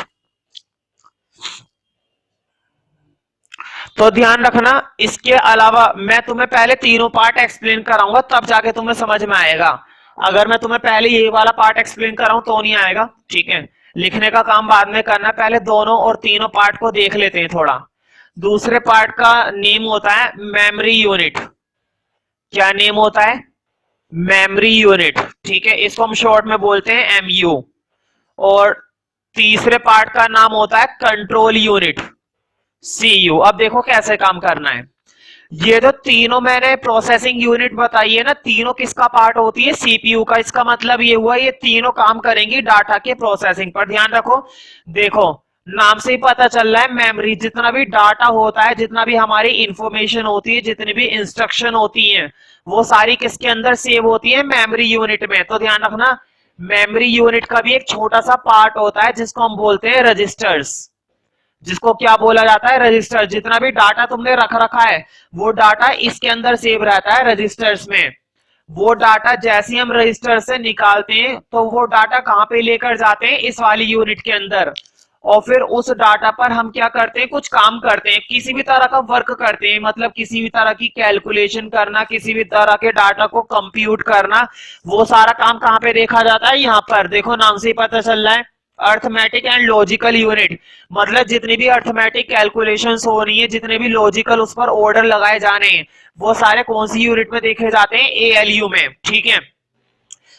तो ध्यान रखना, इसके अलावा मैं तुम्हें पहले तीनों पार्ट एक्सप्लेन कराऊंगा, तब जाके तुम्हें समझ में आएगा। अगर मैं तुम्हें पहले ये वाला पार्ट एक्सप्लेन कराऊं तो नहीं आएगा। ठीक है, लिखने का काम बाद में करना, पहले दोनों और तीनों पार्ट को देख लेते हैं थोड़ा। दूसरे पार्ट का नेम होता है मेमोरी यूनिट। क्या नेम होता है? Memory unit. ठीक है, इसको हम शॉर्ट में बोलते हैं एमयू। और तीसरे पार्ट का नाम होता है कंट्रोल यूनिट, सीयू। अब देखो कैसे काम करना है। ये जो तीनों मैंने प्रोसेसिंग यूनिट बताई है ना, तीनों किसका पार्ट होती है? सीपीयू का। इसका मतलब ये हुआ ये तीनों काम करेंगी डाटा के प्रोसेसिंग पर। ध्यान रखो, देखो नाम से ही पता चल रहा है मेमोरी, जितना भी डाटा होता है, जितना भी हमारी इंफॉर्मेशन होती है, जितनी भी इंस्ट्रक्शन होती है, वो सारी किसके अंदर सेव होती है? मेमोरी यूनिट में। तो ध्यान रखना मेमोरी यूनिट का भी एक छोटा सा पार्ट होता है जिसको हम बोलते हैं रजिस्टर्स। जिसको क्या बोला जाता है? रजिस्टर। जितना भी डाटा तुमने रख रखा है वो डाटा इसके अंदर सेव रहता है रजिस्टर्स में। वो डाटा जैसे ही हम रजिस्टर से निकालते हैं तो वो डाटा कहां पे लेकर जाते हैं, इस वाली यूनिट के अंदर। और फिर उस डाटा पर हम क्या करते हैं, कुछ काम करते हैं, किसी भी तरह का वर्क करते हैं, मतलब किसी भी तरह की कैलकुलेशन करना, किसी भी तरह के डाटा को कंप्यूट करना, वो सारा काम कहां पे देखा जाता है, यहाँ पर। देखो नाम से ही पता चल रहा है, अर्थमेटिक एंड लॉजिकल यूनिट। मतलब जितनी भी अर्थमेटिक कैलकुलेशंस हो रही है, जितने भी लॉजिकल उस पर ऑर्डर लगाए जाने हैं, वो सारे कौन सी यूनिट में देखे जाते हैं, एएलयू में। ठीक है,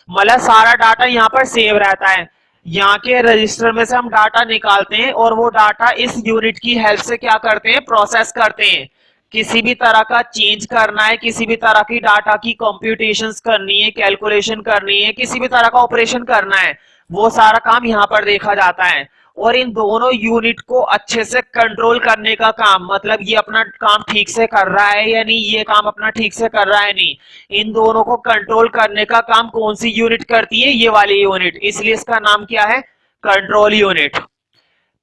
मतलब सारा डाटा यहाँ पर सेव रहता है। यहाँ के रजिस्टर में से हम डाटा निकालते हैं और वो डाटा इस यूनिट की हेल्प से क्या करते हैं, प्रोसेस करते हैं। किसी भी तरह का चेंज करना है, किसी भी तरह की डाटा की कंप्यूटेशंस करनी है, कैलकुलेशन करनी है, किसी भी तरह का ऑपरेशन करना है, वो सारा काम यहाँ पर देखा जाता है। और इन दोनों यूनिट को अच्छे से कंट्रोल करने का काम, मतलब ये अपना काम ठीक से कर रहा है या नहीं, ये काम अपना ठीक से कर रहा है नहीं, इन दोनों को कंट्रोल करने का काम कौन सी यूनिट करती है, ये वाली यूनिट। इसलिए इसका नाम क्या है, कंट्रोल यूनिट।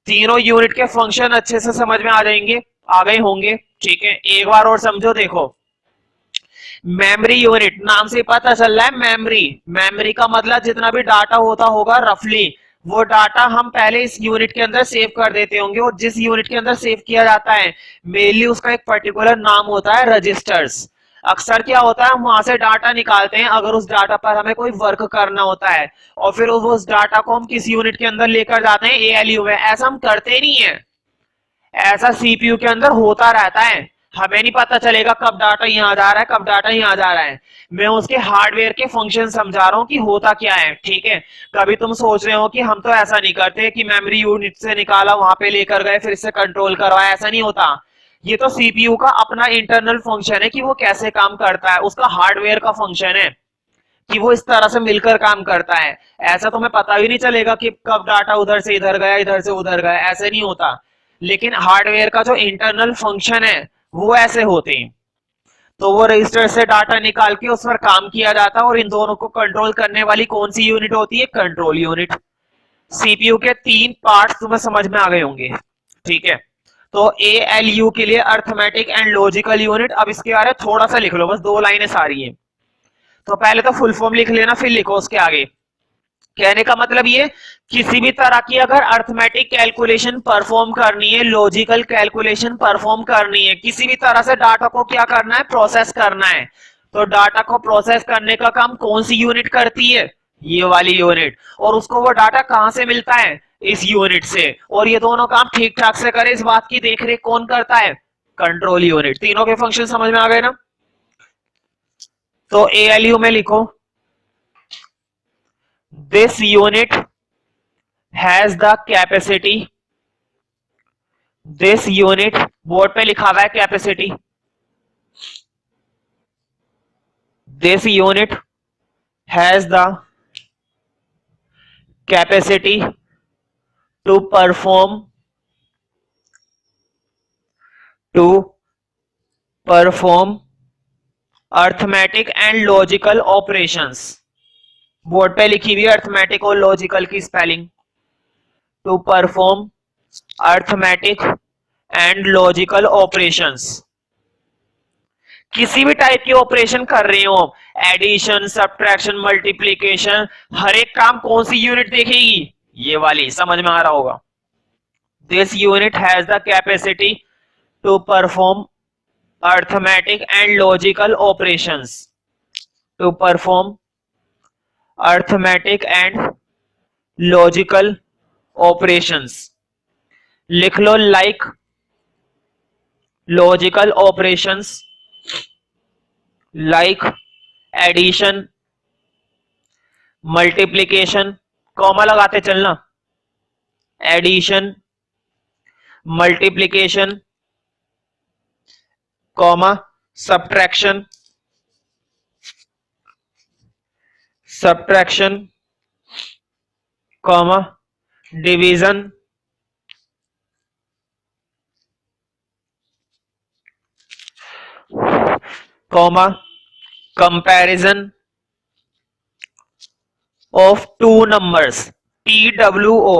तीनों यूनिट के फंक्शन अच्छे से समझ में आ जाएंगे, आ गए होंगे। ठीक है, एक बार और समझो। देखो, मेमोरी यूनिट, नाम से पता चल रहा है मेमोरी। मेमोरी का मतलब जितना भी डाटा होता होगा रफली, वो डाटा हम पहले इस यूनिट के अंदर सेव कर देते होंगे। और जिस यूनिट के अंदर सेव किया जाता है मेनली उसका एक पर्टिकुलर नाम होता है, रजिस्टर्स। अक्सर क्या होता है, हम वहां से डाटा निकालते हैं अगर उस डाटा पर हमें कोई वर्क करना होता है, और फिर उस डाटा को हम किस यूनिट के अंदर लेकर जाते हैं, एएलयू में। ऐसा हम करते नहीं है, ऐसा सीपीयू के अंदर होता रहता है। हमें नहीं पता चलेगा कब डाटा यहाँ जा रहा है, कब डाटा यहाँ जा रहा है। मैं उसके हार्डवेयर के फंक्शन समझा रहा हूँ कि होता क्या है। ठीक है, कभी तुम सोच रहे हो कि हम तो ऐसा नहीं करते कि मेमोरी यूनिट से निकाला वहां पे लेकर गए फिर से कंट्रोल करवाया, ऐसा नहीं होता। ये तो सीपीयू का अपना इंटरनल फंक्शन है कि वो कैसे काम करता है, उसका हार्डवेयर का फंक्शन है कि वो इस तरह से मिलकर काम करता है। ऐसा तुम्हें पता भी नहीं चलेगा कि कब डाटा उधर से इधर गया, इधर से उधर गया, ऐसे नहीं होता। लेकिन हार्डवेयर का जो इंटरनल फंक्शन है वो ऐसे होते हैं। तो वो रजिस्टर से डाटा निकाल के उस पर काम किया जाता है, और इन दोनों को कंट्रोल करने वाली कौन सी यूनिट होती है, कंट्रोल यूनिट। सीपीयू के तीन पार्ट तुम्हें समझ में आ गए होंगे। ठीक है, तो एएलयू के लिए अर्थमेटिक एंड लॉजिकल यूनिट। अब इसके बारे में थोड़ा सा लिख लो, बस दो लाइनें सारी है। तो पहले तो फुल फॉर्म लिख लेना, फिर लिखो उसके आगे। कहने का मतलब ये, किसी भी तरह की अगर अर्थमेटिक कैलकुलेशन परफॉर्म करनी है, लॉजिकल कैलकुलेशन परफॉर्म करनी है, किसी भी तरह से डाटा को क्या करना है, प्रोसेस करना है, तो डाटा को प्रोसेस करने का काम कौन सी यूनिट करती है, ये वाली यूनिट। और उसको वो डाटा कहां से मिलता है, इस यूनिट से। और ये दोनों काम ठीक ठाक से करे, इस बात की देखरेख कौन करता है, कंट्रोल यूनिट। तीनों के फंक्शन समझ में आ गए ना। तो एएलयू में लिखो, this unit has the capacity, this unit, board पे लिखा हुआ है capacity, this unit has the capacity to perform, to perform arithmetic and logical operations. Board पे लिखी हुई अर्थमेटिक और लॉजिकल की spelling. To perform arithmetic and logical operations, किसी भी टाइप की ऑपरेशन कर रहे हो, एडिशन, सब्ट्रैक्शन, मल्टीप्लीकेशन, हर एक काम कौन सी यूनिट देखेगी, ये वाली। समझ में आ रहा होगा। This unit has the capacity to perform arithmetic and logical operations, to perform arithmetic and logical operations. लिख लो, like logical operations, like addition, multiplication, comma लगाते चलना, addition, multiplication, comma, subtraction, subtraction, comma, division, comma, comparison of two numbers, TWO,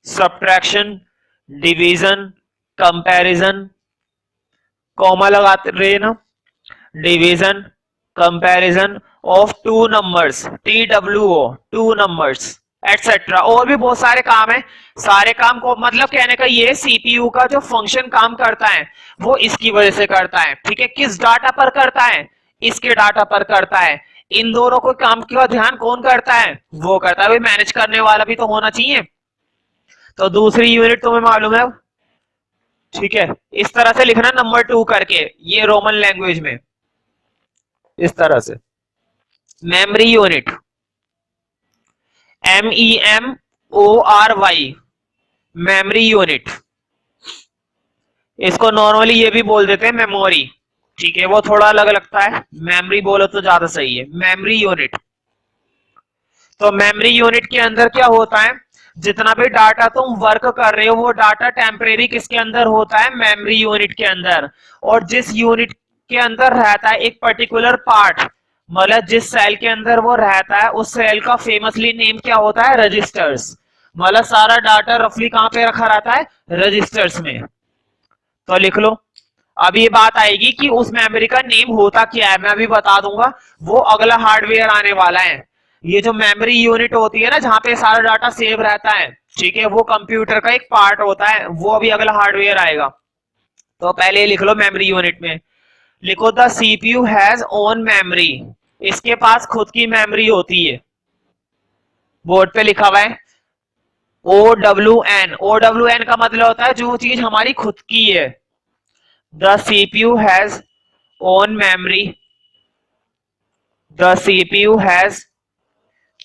subtraction, division, comparison, comma लगाते रहे ना, division, comparison of two numbers, TWO, two numbers etcetera. और भी बहुत सारे काम है। सारे काम को मतलब कहने का ये सीपीयू का जो फंक्शन काम करता है वो इसकी वजह से करता है। ठीक है, किस डाटा पर करता है? इसके डाटा पर करता है। इन दोनों को काम का ध्यान कौन करता है? वो करता है। भाई मैनेज करने वाला भी तो होना चाहिए। तो दूसरी यूनिट तुम्हें मालूम है। ठीक है, इस तरह से लिखना नंबर 2 करके, ये रोमन लैंग्वेज में इस तरह से। Memory unit, MEMORY, memory unit. इसको नॉर्मली ये भी बोल देते हैं मेमोरी। ठीक है, वो थोड़ा अलग लगता है, मेमोरी बोलो तो ज्यादा सही है। Memory unit. तो मेमोरी यूनिट के अंदर क्या होता है? जितना भी डाटा तुम वर्क कर रहे हो वो डाटा टेम्परेरी किसके अंदर होता है? मेमोरी यूनिट के अंदर। और जिस यूनिट के अंदर रहता है एक पर्टिकुलर पार्ट, मतलब जिस सेल के अंदर वो रहता है उस सेल का फेमसली नेम क्या होता है? रजिस्टर्स। मतलब सारा डाटा रफली कहां पे रखा रहता है? रजिस्टर्स में। तो लिख लो। अब ये बात आएगी कि उस मेमोरी का नेम होता क्या है, मैं अभी बता दूंगा। वो अगला हार्डवेयर आने वाला है। ये जो मेमोरी यूनिट होती है ना, जहां पे सारा डाटा सेव रहता है, ठीक है, वो कंप्यूटर का एक पार्ट होता है, वो अभी अगला हार्डवेयर आएगा। तो पहले लिख लो मेमोरी यूनिट में, लिखो the CPU has own memory. इसके पास खुद की मेमोरी होती है। बोर्ड पे लिखा हुआ है OWN। OWN का मतलब होता है जो चीज हमारी खुद की है। The CPU has own memory, the CPU has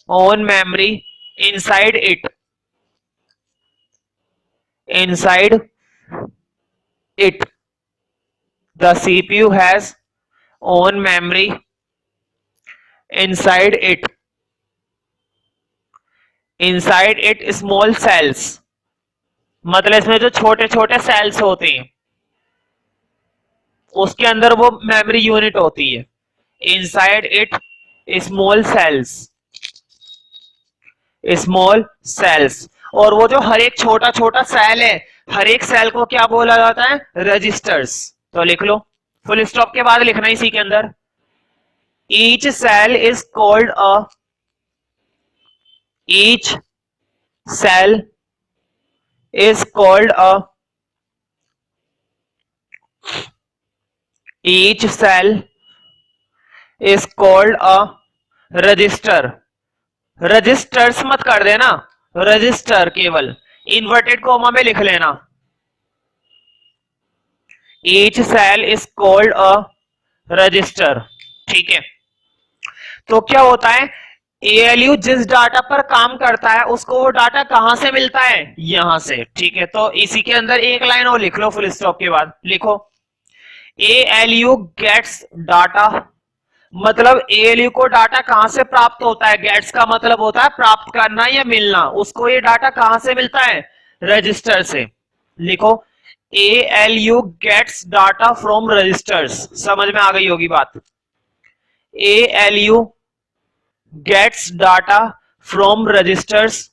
own memory inside it, inside it, the CPU has own memory inside it, inside it small cells। मतलब इसमें जो छोटे छोटे सेल्स होते हैं उसके अंदर वो मेमोरी यूनिट होती है। Inside it small cells, small cells. और वो जो हर एक छोटा छोटा सेल है, हर एक सेल को क्या बोला जाता है? रजिस्टर्स। तो लिख लो, फुल स्टॉप के बाद लिखना इसी के अंदर। Each cell is called a, each cell is called a, each cell is called a register. Registers मत कर देना, रजिस्टर केवल इन्वर्टेड कोमा में लिख लेना। Each cell is called a register. ठीक है, तो क्या होता है? एएलयू जिस डाटा पर काम करता है उसको वो डाटा कहां से मिलता है? यहां से। ठीक है, तो इसी के अंदर एक लाइन और लिख लो फुल स्टॉप के बाद। लिखो एएलयू गेट्स डाटा। मतलब एएलयू को डाटा कहां से प्राप्त होता है? गेट्स का मतलब होता है प्राप्त करना या मिलना। उसको ये डाटा कहां से मिलता है? रजिस्टर से। लिखो ALU gets data from registers. समझ में आ गई होगी बात। ALU gets data from registers,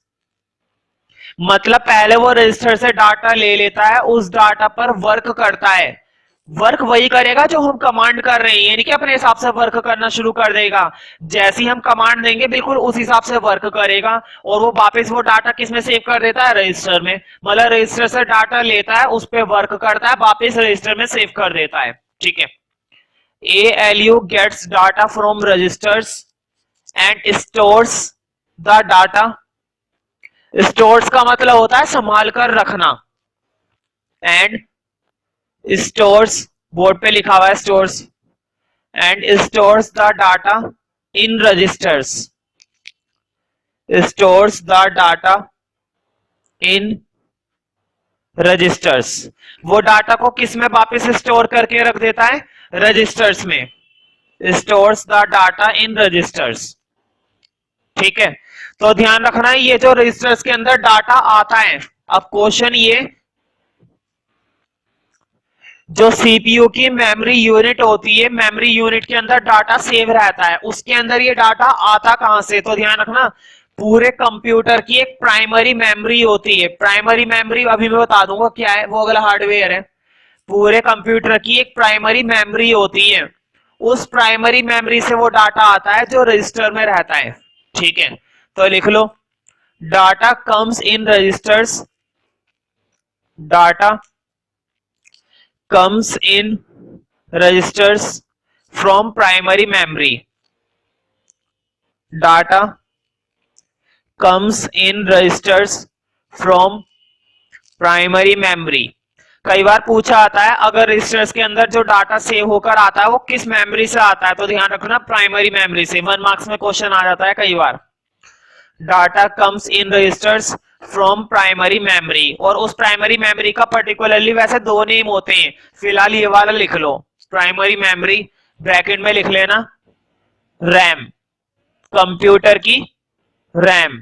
मतलब पहले वो रजिस्टर से डाटा ले लेता है, उस डाटा पर वर्क करता है। वर्क वही करेगा जो हम कमांड कर रहे हैं, यानी कि अपने हिसाब से वर्क करना शुरू कर देगा। जैसे ही हम कमांड देंगे बिल्कुल उस हिसाब से वर्क करेगा और वो वापस वो डाटा किस में सेव कर देता है? रजिस्टर में। मतलब रजिस्टर से डाटा लेता है, उस पर वर्क करता है, वापस रजिस्टर में सेव कर देता है। ठीक है, ALU gets data from registers and stores the data। Stores का मतलब होता है संभाल कर रखना। एंड स्टोर्स, बोर्ड पे लिखा हुआ है stores, and stores the data in registers, stores the data in registers. वो डाटा को किस में वापस स्टोर करके रख देता है? रजिस्टर्स में। Stores the data in registers. ठीक है, तो ध्यान रखना है ये जो रजिस्टर्स के अंदर डाटा आता है। अब क्वेश्चन ये, जो सीपीयू की मेमोरी यूनिट होती है, मेमोरी यूनिट के अंदर डाटा सेव रहता है, उसके अंदर ये डाटा आता कहां से? तो ध्यान रखना, पूरे कंप्यूटर की एक प्राइमरी मेमोरी होती है। प्राइमरी मेमोरी अभी मैं बता दूंगा क्या है, वो अगला हार्डवेयर है। पूरे कंप्यूटर की एक प्राइमरी मेमोरी होती है, उस प्राइमरी मेमोरी से वो डाटा आता है जो रजिस्टर में रहता है। ठीक है, तो लिख लो data comes in registers, data comes in registers from primary memory, data comes in registers from primary memory. कई बार पूछा आता है अगर रजिस्टर्स के अंदर जो डाटा सेव होकर आता है वो किस मेमोरी से आता है, तो ध्यान रखना प्राइमरी मेमोरी से। 1 मार्क्स में क्वेश्चन आ जाता है कई बार। Data comes in registers from primary memory, और उस प्राइमरी मेमोरी का पर्टिकुलरली वैसे दो नेम होते हैं, फिलहाल ये वाला लिख लो प्राइमरी मेमोरी, ब्रैकेट में लिख लेना रैम, कंप्यूटर की रैम,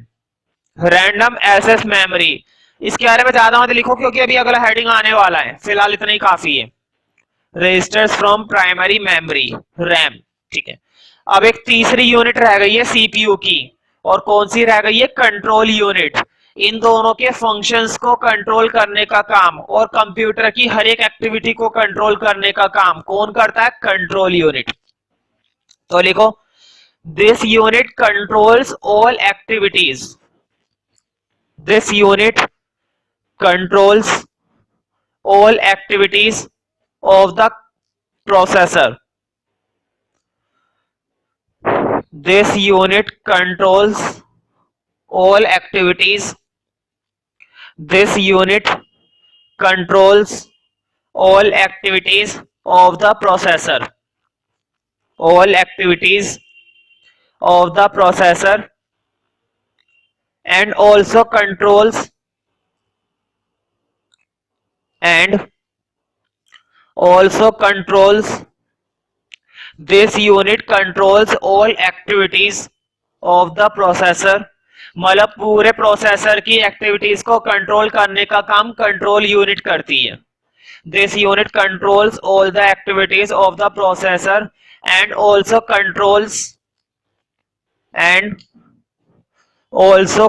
रैंडम एक्सेस मेमोरी। इसके बारे में ज्यादा मत लिखो क्योंकि अभी अगला हेडिंग आने वाला है, फिलहाल इतना ही काफी है। Registers from primary memory, RAM. ठीक है, अब एक तीसरी यूनिट रह गई है सीपीयू की, और कौन सी रह गई है? Control unit. इन दोनों के फंक्शंस को कंट्रोल करने का काम और कंप्यूटर की हर एक एक्टिविटी को कंट्रोल करने का काम कौन करता है? Control unit. तो लिखो this unit controls all activities, this unit controls all activities of the processor, this unit controls all activities, this unit controls all activities of the processor, all activities of the processor, and also controls this unit controls all activities of the processor, मतलब पूरे processor की activities को control करने का काम control unit करती है। This unit controls all the activities of the processor and also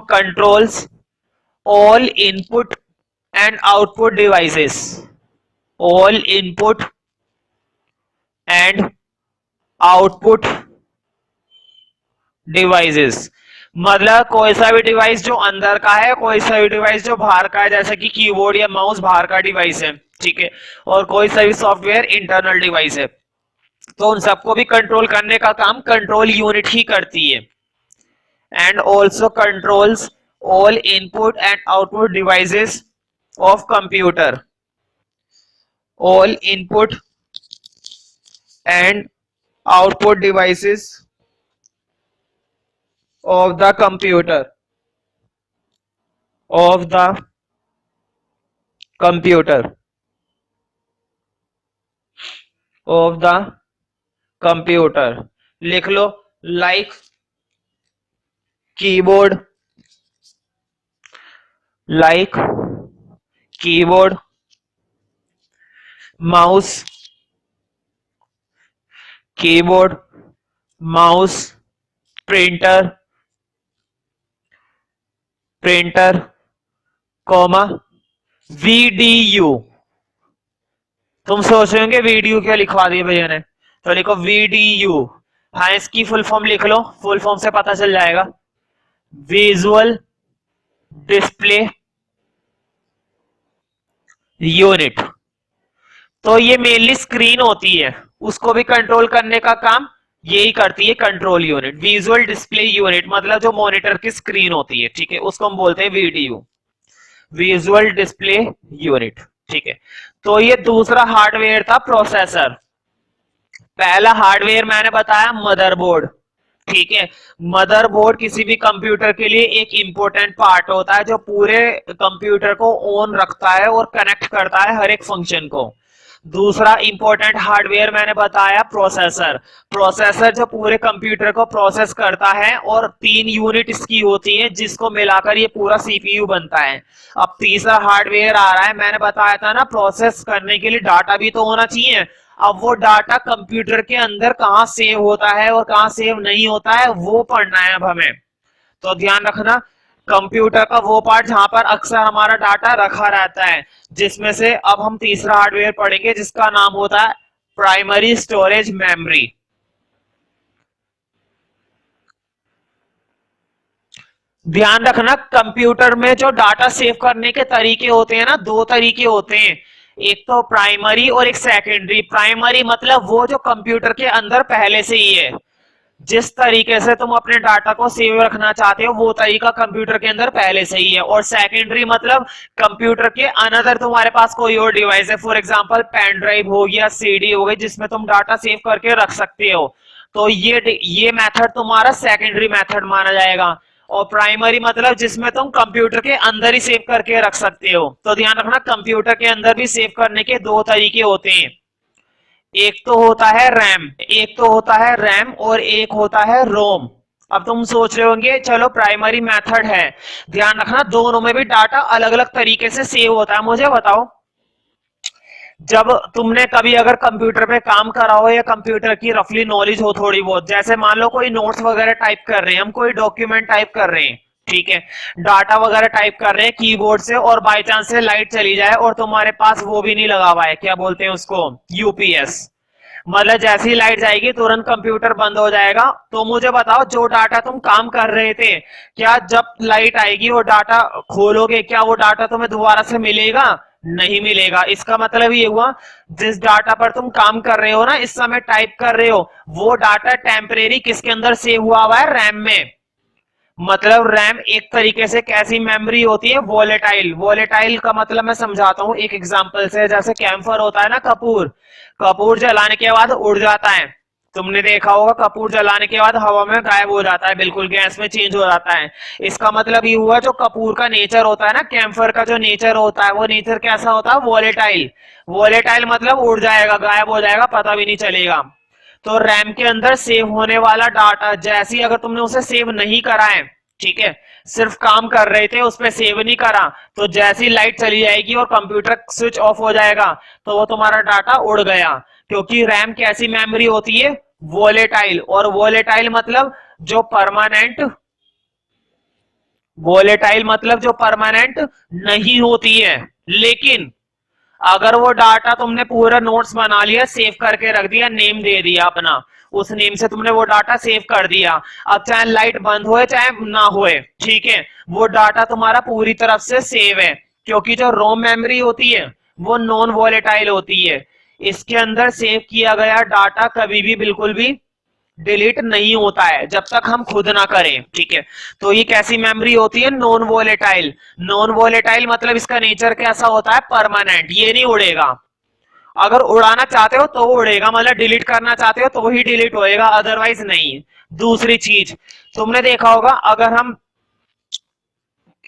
controls all input and output devices, all input and output devices, मतलब कोई सा भी डिवाइस जो अंदर का है, कोई सा भी डिवाइस जो बाहर का है, जैसे कि कीबोर्ड या माउस बाहर का डिवाइस है। ठीक है, और कोई सा भी सॉफ्टवेयर इंटरनल डिवाइस है, तो उन सबको भी कंट्रोल करने का काम कंट्रोल यूनिट ही करती है। And also controls all input and output devices of computer, all input and output devices of the computer, of the computer, of the computer। लिख लो like keyboard, like keyboard, mouse, keyboard, mouse, printer, printer, comma VDU। तुम सोच रहे होंगे video क्या लिखवा दिया भैया ने, तो लिखो VDU। हाँ, इसकी फुल फॉर्म लिख लो, फुल फॉर्म से पता चल जाएगा, विजुअल डिस्प्ले यूनिट। तो ये मेनली स्क्रीन होती है, उसको भी कंट्रोल करने का काम यही करती है control unit. Visual display unit मतलब जो मॉनिटर की स्क्रीन होती है, ठीक है, उसको हम बोलते हैं वीडीयू, विजुअल डिस्प्ले यूनिट। ठीक है, तो ये दूसरा हार्डवेयर था प्रोसेसर। पहला हार्डवेयर मैंने बताया मदरबोर्ड। ठीक है, मदरबोर्ड किसी भी कंप्यूटर के लिए एक इंपॉर्टेंट पार्ट होता है जो पूरे कंप्यूटर को ऑन रखता है और कनेक्ट करता है हर एक फंक्शन को। दूसरा इंपॉर्टेंट हार्डवेयर मैंने बताया प्रोसेसर। प्रोसेसर जो पूरे कंप्यूटर को प्रोसेस करता है, और 3 यूनिट इसकी होती है जिसको मिलाकर ये पूरा सीपीयू बनता है। अब तीसरा हार्डवेयर आ रहा है, मैंने बताया था ना प्रोसेस करने के लिए डाटा भी तो होना चाहिए। अब वो डाटा कंप्यूटर के अंदर कहाँ सेव होता है और कहाँ सेव नहीं होता है वो पढ़ना है अब हमें। तो ध्यान रखना, कंप्यूटर का वो पार्ट जहां पर अक्सर हमारा डाटा रखा रहता है, जिसमें से अब हम तीसरा हार्डवेयर पढ़ेंगे जिसका नाम होता है प्राइमरी स्टोरेज मेमोरी। ध्यान रखना कंप्यूटर में जो डाटा सेव करने के तरीके होते हैं ना, दो तरीके होते हैं, एक तो प्राइमरी और एक सेकेंडरी। प्राइमरी मतलब वो जो कंप्यूटर के अंदर पहले से ही है, जिस तरीके से तुम अपने डाटा को सेव रखना चाहते हो वो तरीका कंप्यूटर के अंदर पहले से ही है। और सेकेंडरी मतलब कंप्यूटर के अनदर तुम्हारे पास कोई और डिवाइस है, फॉर एग्जांपल पेन ड्राइव हो गया, सीडी हो गई, जिसमें तुम डाटा सेव करके रख सकते हो। तो ये मेथड तुम्हारा सेकेंडरी मेथड माना जाएगा। और प्राइमरी मतलब जिसमें तुम कंप्यूटर के अंदर ही सेव करके रख सकते हो। तो ध्यान रखना कंप्यूटर के अंदर भी सेव करने के दो तरीके होते हैं, एक तो होता है रैम और एक होता है रोम। अब तुम सोच रहे होंगे चलो प्राइमरी मेथड है, ध्यान रखना दोनों में भी डाटा अलग अलग तरीके से सेव होता है। मुझे बताओ, जब तुमने कभी अगर कंप्यूटर पे काम करा हो या कंप्यूटर की रफली नॉलेज हो थोड़ी बहुत, जैसे मान लो कोई नोट्स वगैरह टाइप कर रहे हैं हम, कोई डॉक्यूमेंट टाइप कर रहे हैं, ठीक है, डाटा वगैरह टाइप कर रहे हैं कीबोर्ड से, और बाई चांस से लाइट चली जाए और तुम्हारे पास वो भी नहीं लगा हुआ है, क्या बोलते हैं उसको, यूपीएस, मतलब जैसी लाइट जाएगी तुरंत कंप्यूटर बंद हो जाएगा। तो मुझे बताओ जो डाटा तुम काम कर रहे थे, क्या जब लाइट आएगी वो डाटा खोलोगे, क्या वो डाटा तुम्हें दोबारा से मिलेगा? नहीं मिलेगा। इसका मतलब ये हुआ जिस डाटा पर तुम काम कर रहे हो ना, इस समय टाइप कर रहे हो, वो डाटा टेम्परेरी किसके अंदर सेव हुआ है? रैम में। मतलब रैम एक तरीके से कैसी मेमोरी होती है? वोलेटाइल। वोलेटाइल का मतलब मैं समझाता हूँ एक एग्जांपल से। जैसे कैम्फर होता है ना, कपूर, कपूर जलाने के बाद उड़ जाता है, तुमने देखा होगा कपूर जलाने के बाद हवा में गायब हो जाता है, बिल्कुल गैस में चेंज हो जाता है। इसका मतलब ये हुआ जो कपूर का नेचर होता है ना, कैम्फर का जो नेचर होता है, वो नेचर कैसा होता है? वोलेटाइल। वोलेटाइल मतलब उड़ जाएगा, गायब हो जाएगा, पता भी नहीं चलेगा। तो रैम के अंदर सेव होने वाला डाटा, जैसे ही अगर तुमने उसे सेव नहीं करा है, ठीक है, सिर्फ काम कर रहे थे, उस पर सेव नहीं करा, तो जैसी लाइट चली जाएगी और कंप्यूटर स्विच ऑफ हो जाएगा, तो वो तुम्हारा डाटा उड़ गया। क्योंकि रैम कैसी मेमोरी होती है? वोलेटाइल। और वोलेटाइल मतलब जो परमानेंट, वोलेटाइल मतलब जो परमानेंट नहीं होती है। लेकिन अगर वो डाटा तुमने पूरा नोट्स बना लिया, सेव करके रख दिया, नेम दे दिया अपना, उस नेम से तुमने वो डाटा सेव कर दिया, अब चाहे लाइट बंद होए चाहे ना होए, ठीक है, वो डाटा तुम्हारा पूरी तरफ से सेव है। क्योंकि जो रोम मेमोरी होती है वो नॉन वोलेटाइल होती है, इसके अंदर सेव किया गया डाटा कभी भी बिल्कुल भी डिलीट नहीं होता है जब तक हम खुद ना करें, ठीक है। तो ये कैसी मेमोरी होती है? Non volatile. नॉन वोलेटाइल मतलब इसका नेचर कैसा होता है? परमानेंट, ये नहीं उड़ेगा। अगर उड़ाना चाहते हो तो उड़ेगा, मतलब डिलीट करना चाहते हो तो ही डिलीट होएगा, अदरवाइज नहीं। दूसरी चीज, तुमने देखा होगा अगर हम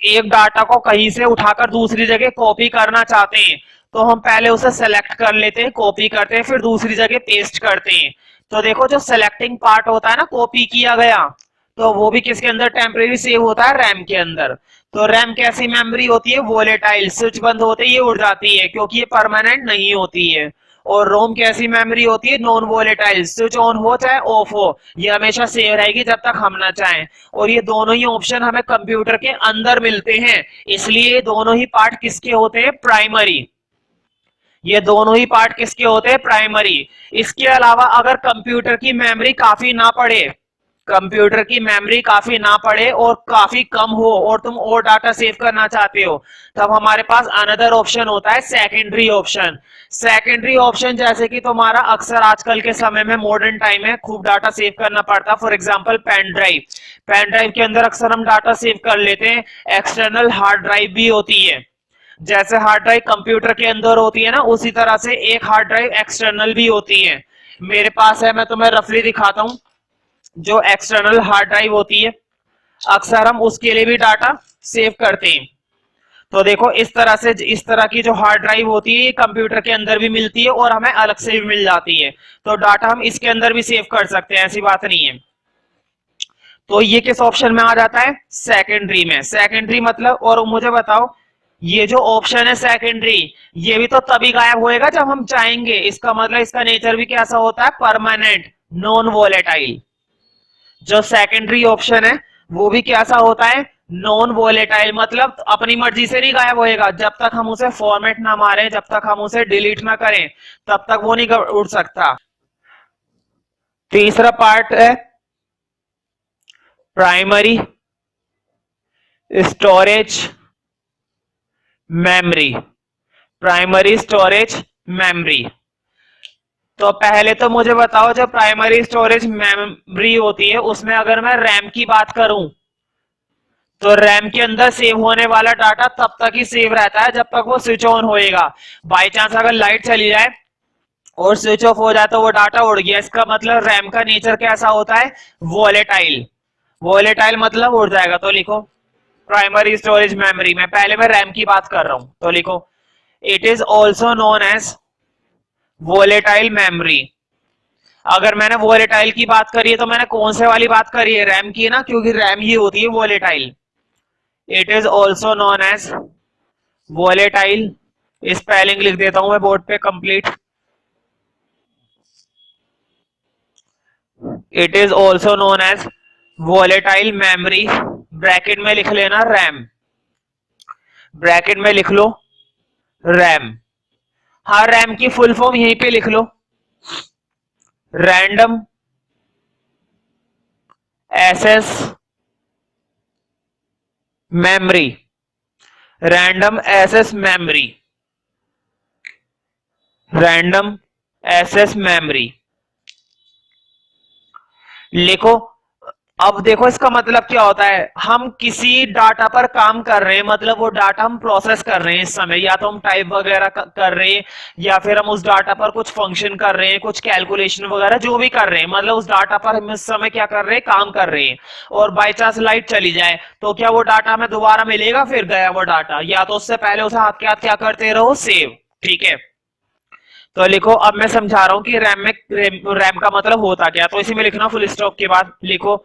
एक डाटा को कहीं से उठाकर दूसरी जगह कॉपी करना चाहते हैं, तो हम पहले उसे सेलेक्ट कर लेते हैं, कॉपी करते हैं, फिर दूसरी जगह पेस्ट करते हैं। तो देखो जो सेलेक्टिंग पार्ट होता है ना, कॉपी किया गया, तो वो भी किसके अंदर टेम्परेरी सेव होता है? रैम के अंदर। तो रैम कैसी मेमोरी होती है? वोलेटाइल। स्विच बंद होते ही ये उड़ जाती है क्योंकि ये परमानेंट नहीं होती है। और रोम कैसी मेमोरी होती है? Non volatile. स्विच ऑन हो चाहे ऑफ हो, ये हमेशा सेव रहेगी जब तक हम ना चाहें। और ये दोनों ही ऑप्शन हमें कंप्यूटर के अंदर मिलते हैं, इसलिए ये दोनों ही पार्ट किसके होते हैं? प्राइमरी। ये दोनों ही पार्ट किसके होते हैं? प्राइमरी। इसके अलावा अगर कंप्यूटर की मेमोरी काफी ना पड़े, कंप्यूटर की मेमोरी काफी ना पड़े और काफी कम हो, और तुम और डाटा सेव करना चाहते हो, तब हमारे पास अनदर ऑप्शन होता है सेकेंडरी ऑप्शन। सेकेंडरी ऑप्शन जैसे कि तुम्हारा अक्सर आजकल के समय में मॉडर्न टाइम है, खूब डाटा सेव करना पड़ता, for example pen drive. Pen drive के अंदर अक्सर हम डाटा सेव कर लेते हैं। एक्सटर्नल हार्ड ड्राइव भी होती है, जैसे हार्ड ड्राइव कंप्यूटर के अंदर होती है ना, उसी तरह से एक हार्ड ड्राइव एक्सटर्नल भी होती है। मेरे पास है, मैं तुम्हें रफली दिखाता हूं। जो एक्सटर्नल हार्ड ड्राइव होती है, अक्सर हम उसके लिए भी डाटा सेव करते हैं। तो देखो इस तरह से, इस तरह की जो हार्ड ड्राइव होती है कंप्यूटर के अंदर भी मिलती है और हमें अलग से भी मिल जाती है। तो डाटा हम इसके अंदर भी सेव कर सकते हैं, ऐसी बात नहीं है। तो ये किस ऑप्शन में आ जाता है? सेकेंडरी में। सेकेंडरी मतलब, और मुझे बताओ, ये जो ऑप्शन है सेकेंडरी, ये भी तो तभी गायब होएगा जब हम चाहेंगे। इसका मतलब इसका नेचर भी कैसा होता है? Permanent, non volatile. जो सेकेंडरी ऑप्शन है वो भी कैसा होता है? नॉन वोलेटाइल, मतलब अपनी मर्जी से नहीं गायब होएगा, जब तक हम उसे फॉर्मेट ना मारे, जब तक हम उसे डिलीट ना करें, तब तक वो नहीं उड़ सकता। तीसरा पार्ट है primary. Storage memory, primary storage memory. तो पहले तो मुझे बताओ, जब प्राइमरी स्टोरेज मेमोरी होती है उसमें अगर मैं रैम की बात करूं, तो रैम के अंदर सेव होने वाला डाटा तब तक ही सेव रहता है जब तक वो स्विच ऑन होएगा। बाई चांस अगर लाइट चली जाए और स्विच ऑफ हो जाए तो वो डाटा उड़ गया। इसका मतलब रैम का नेचर कैसा होता है, वोलेटाइल। वोलेटाइल मतलब उड़ जाएगा। तो लिखो प्राइमरी स्टोरेज मेमोरी में, पहले मैं रैम की बात कर रहा हूं, तो लिखो it is also known as volatile memory. अगर मैंने वोलेटाइल की बात करी है तो मैंने कौन से वाली बात करी है, रैम की ना, क्योंकि रैम ही होती है volatile. It is also known as volatile. Spelling लिख देता हूं मैं बोर्ड पे complete. It is also known as volatile memory, bracket में लिख लेना रैम, ब्रैकेट में लिख लो रैम। हाँ, रैम की फुल फॉर्म यहीं पे लिख लो, random access memory, random access memory, random access memory लिखो। अब देखो इसका मतलब क्या होता है, हम किसी डाटा पर काम कर रहे हैं, मतलब वो डाटा हम प्रोसेस कर रहे हैं इस समय, या तो हम टाइप वगैरह कर रहे हैं, या फिर हम उस डाटा पर कुछ फंक्शन कर रहे हैं, कुछ कैलकुलेशन वगैरह जो भी कर रहे हैं, मतलब उस डाटा पर हम इस समय क्या कर रहे हैं, काम कर रहे हैं। और बाई चांस लाइट चली जाए तो क्या वो डाटा हमें दोबारा मिलेगा, फिर गया वो डाटा, या तो उससे पहले उसे हाथ के हाथ क्या करते रहो, सेव। ठीक है, तो लिखो, अब मैं समझा रहा हूं कि रैम में रैम का मतलब होता क्या, तो इसी में लिखना फुल स्टॉप के बाद लिखो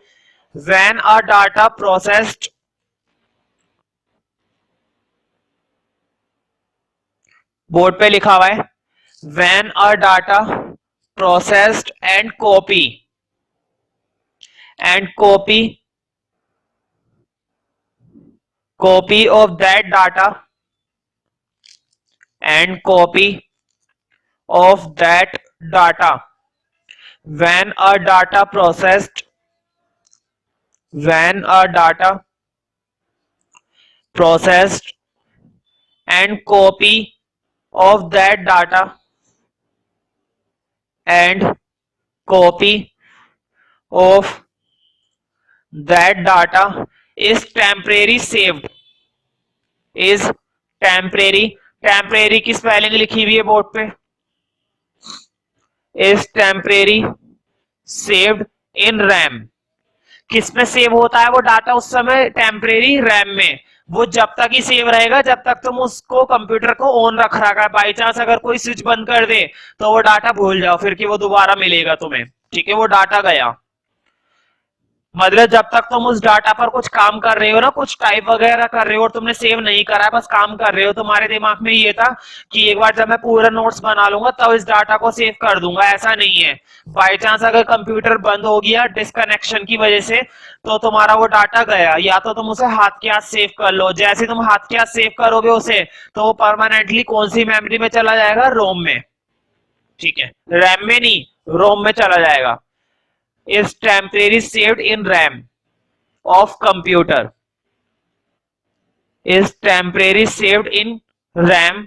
when a data processed, board पे लिखा हुआ है when a data processed and copy of that data and copy of that data when a data processed when a data processed and copy of that data and copy of that data is temporary saved, is temporary, temporary की spelling लिखी हुई है board पे, is temporary saved in RAM। किस में save होता है वो डाटा उस समय, टेम्परेरी रैम में। वो जब तक ही सेव रहेगा जब तक तुम उसको कंप्यूटर को ऑन रख रखा है। बाई चांस अगर कोई स्विच बंद कर दे तो वो डाटा भूल जाओ फिर कि वो दोबारा मिलेगा तुम्हें। ठीक है, वो डाटा गया। मतलब जब तक तुम उस डाटा पर कुछ काम कर रहे हो ना, कुछ टाइप वगैरह कर रहे हो और तुमने सेव नहीं करा है, बस काम कर रहे हो, तुम्हारे दिमाग में ये था कि एक बार जब मैं पूरा नोट्स बना लूंगा तब इस डाटा को सेव कर दूंगा। ऐसा नहीं है। बाई चांस अगर कंप्यूटर बंद हो गया डिस्कनेक्शन की वजह से तो तुम्हारा वो डाटा गया, या तो तुम उसे हाथ के हाथ सेव कर लो। जैसे तुम हाथ के हाथ सेव करोगे उसे तो वो परमानेंटली कौन सी मेमोरी में चला जाएगा, रोम में। ठीक है, रैम में नहीं, रोम में चला जाएगा। Is temporary saved in RAM of computer, is temporary saved in RAM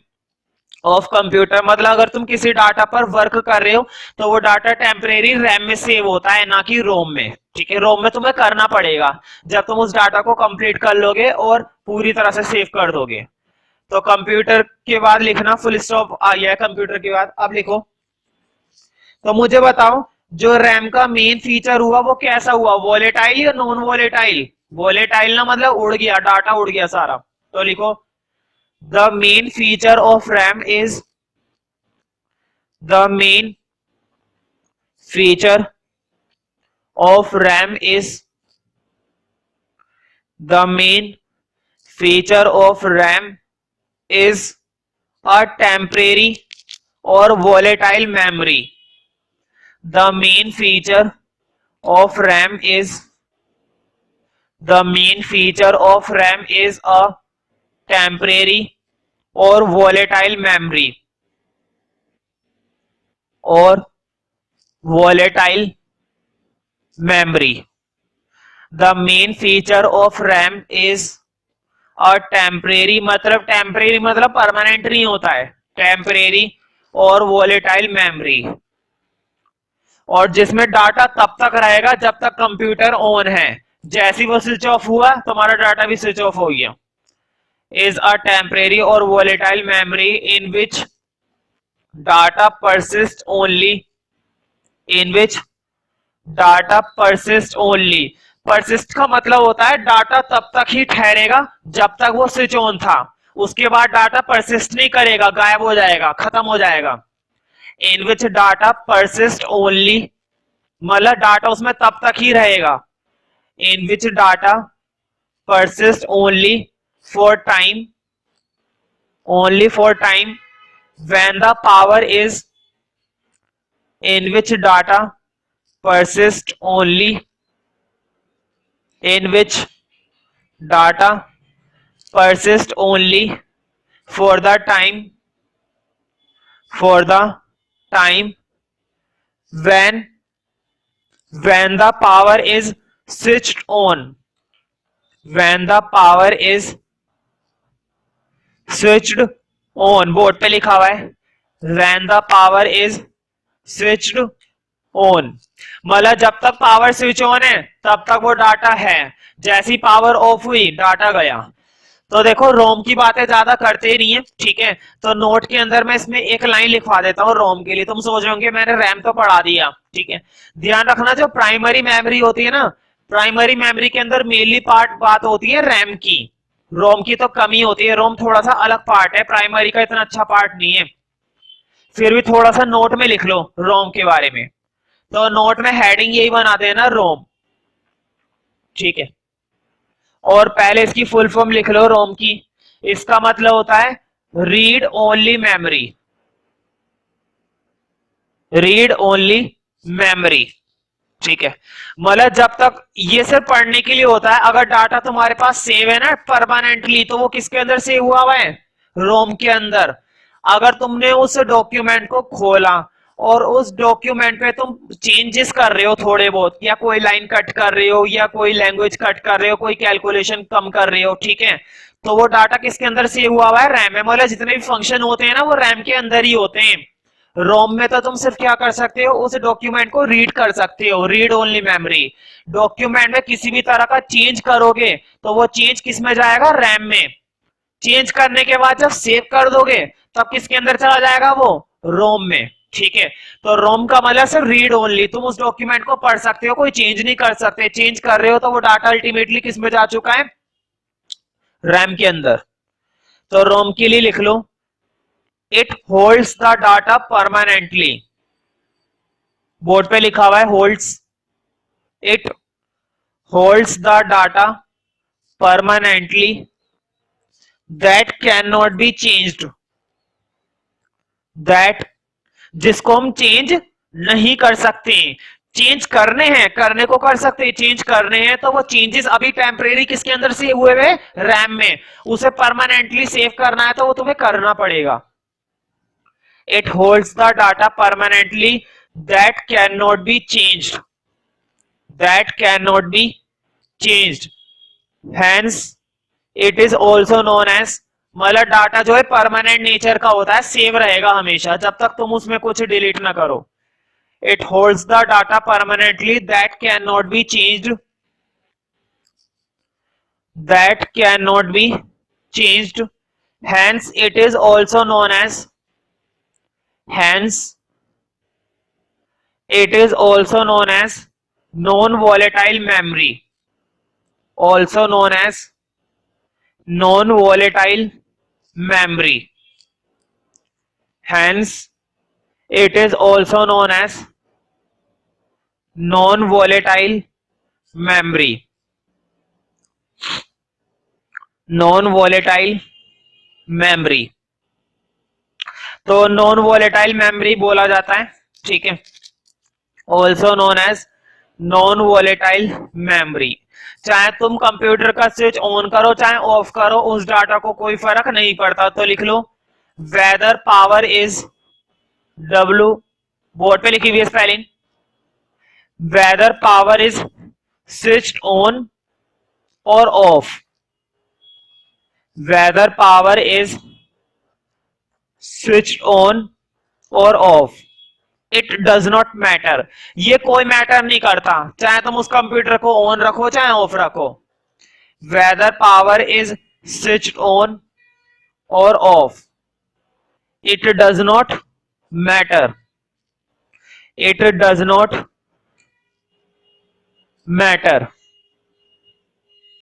of computer. मतलब अगर तुम किसी डाटा पर वर्क कर रहे हो तो वो डाटा टेम्परेरी रैम में सेव होता है, ना कि रोम में। ठीक है, रोम में तुम्हें करना पड़ेगा जब तुम उस डाटा को कंप्लीट कर लोगे और पूरी तरह से सेव कर दोगे। तो कंप्यूटर के बाद लिखना फुल स्टॉप आ गया है कंप्यूटर के बाद। अब लिखो, तो मुझे बताओ जो रैम का मेन फीचर हुआ वो कैसा हुआ, वोलेटाइल या नॉन वोलेटाइल। वोलेटाइल ना मतलब उड़ गया, डाटा उड़ गया सारा। तो लिखो the main feature of RAM is, the main feature of RAM is, the main feature of RAM is a temporary और volatile memory. The main feature of RAM is, the main feature of RAM is a temporary or volatile memory or volatile memory। The main feature of RAM is और temporary मतलब permanent नहीं होता है, temporary और volatile memory, और जिसमें data तब तक रहेगा जब तक कंप्यूटर ऑन है, जैसे वो स्विच ऑफ हुआ तुम्हारा डाटा भी स्विच ऑफ हो गया। इज अ टेम्परेरी और volatile memory in which data persist only, in which data persist only. Persist का मतलब होता है डाटा तब तक ही ठहरेगा जब तक वो स्विच ऑन था, उसके बाद डाटा परसिस्ट नहीं करेगा, गायब हो जाएगा, खत्म हो जाएगा। In which data persist only मतलब डाटा उसमें तब तक ही रहेगा, in which data persist for time only for time when the power is in which data persist only in which data persist only for the time when the power is switched on, when the power is switched on, board पे लिखा हुआ है when the power is switched on, मतलब जब तक power switch on है तब तक वो डाटा है, जैसी पावर ऑफ हुई डाटा गया। तो देखो रोम की बातें ज्यादा करते ही नहीं है, ठीक है, तो नोट के अंदर मैं इसमें एक लाइन लिखवा देता हूँ रोम के लिए। तुम सोच रहे होंगे मैंने रैम तो पढ़ा दिया, ठीक है, ध्यान रखना जो प्राइमरी मेमोरी होती है ना, प्राइमरी मेमोरी के अंदर मेनली पार्ट बात होती है रैम की, रोम की तो कमी होती है, रोम थोड़ा सा अलग पार्ट है, प्राइमरी का इतना अच्छा पार्ट नहीं है। फिर भी थोड़ा सा नोट में लिख लो रोम के बारे में, तो नोट में हेडिंग यही बना देना रोम, ठीक है, और पहले इसकी फुल फॉर्म लिख लो रोम की। इसका मतलब होता है read only memory, read only memory, ठीक है, मतलब जब तक ये सिर्फ पढ़ने के लिए होता है, अगर डाटा तुम्हारे पास सेव है ना परमानेंटली, तो वो किसके अंदर सेव हुआ है, रोम के अंदर। अगर तुमने उस डॉक्यूमेंट को खोला और उस डॉक्यूमेंट पे तुम चेंजेस कर रहे हो थोड़े बहुत, या कोई लाइन कट कर रहे हो, या कोई लैंग्वेज कट कर रहे हो, कोई कैलकुलेशन कम कर रहे हो, ठीक है, तो वो डाटा किसके अंदर सेव हुआ है, रैम में। मतलब जितने भी फंक्शन होते हैं ना वो रैम के अंदर ही होते हैं। रोम में तो तुम सिर्फ क्या कर सकते हो, उस डॉक्यूमेंट को रीड कर सकते हो, रीड ओनली मेमोरी। डॉक्यूमेंट में किसी भी तरह का चेंज करोगे तो वो चेंज किस में जाएगा, रैम में। चेंज करने के बाद जब सेव कर दोगे तब किसके अंदर चला जाएगा, वो रोम में, ठीक है। तो रोम का मतलब सिर्फ रीड ओनली, तुम उस डॉक्यूमेंट को पढ़ सकते हो, कोई चेंज नहीं कर सकते, चेंज कर रहे हो तो वो डाटा अल्टीमेटली किस में जा चुका है, रैम के अंदर। तो रोम के लिए लिख लो it holds the data permanently, board पे लिखा हुआ है holds, it holds the data permanently that can not be changed, that जिसको हम चेंज नहीं कर सकते, चेंज करने हैं, करने को कर सकते हैं, चेंज करने हैं तो वो चेंजेस अभी टेम्परेरी किसके अंदर सेव हुए हुए, रैम में, उसे परमानेंटली सेव करना है तो वो तुम्हें करना पड़ेगा। It holds the data permanently that cannot be changed, that cannot be changed, hence it is also known as, मतलब डाटा जो है परमानेंट नेचर का होता है, सेव रहेगा हमेशा जब तक तुम उसमें कुछ डिलीट ना करो। It holds the data permanently that cannot be changed, that cannot be changed, hence it is also known as, hence it is also known as non-volatile memory, also known as non-volatile memory, hence it is also known as non-volatile memory, non-volatile memory। तो non volatile memory बोला जाता है, ठीक है, also known as non volatile memory. चाहे तुम computer का switch on करो चाहे ऑफ करो, उस डाटा को कोई फर्क नहीं पड़ता। तो लिख लो whether power is W, board पे लिखी हुई है spelling, whether power is switched on और off, whether power is switch on और off, it does not matter, ये कोई मैटर नहीं करता, चाहे तुम उस कंप्यूटर को ऑन रखो चाहे ऑफ रखो। Whether power is switch on और off, it does not matter, it does not matter.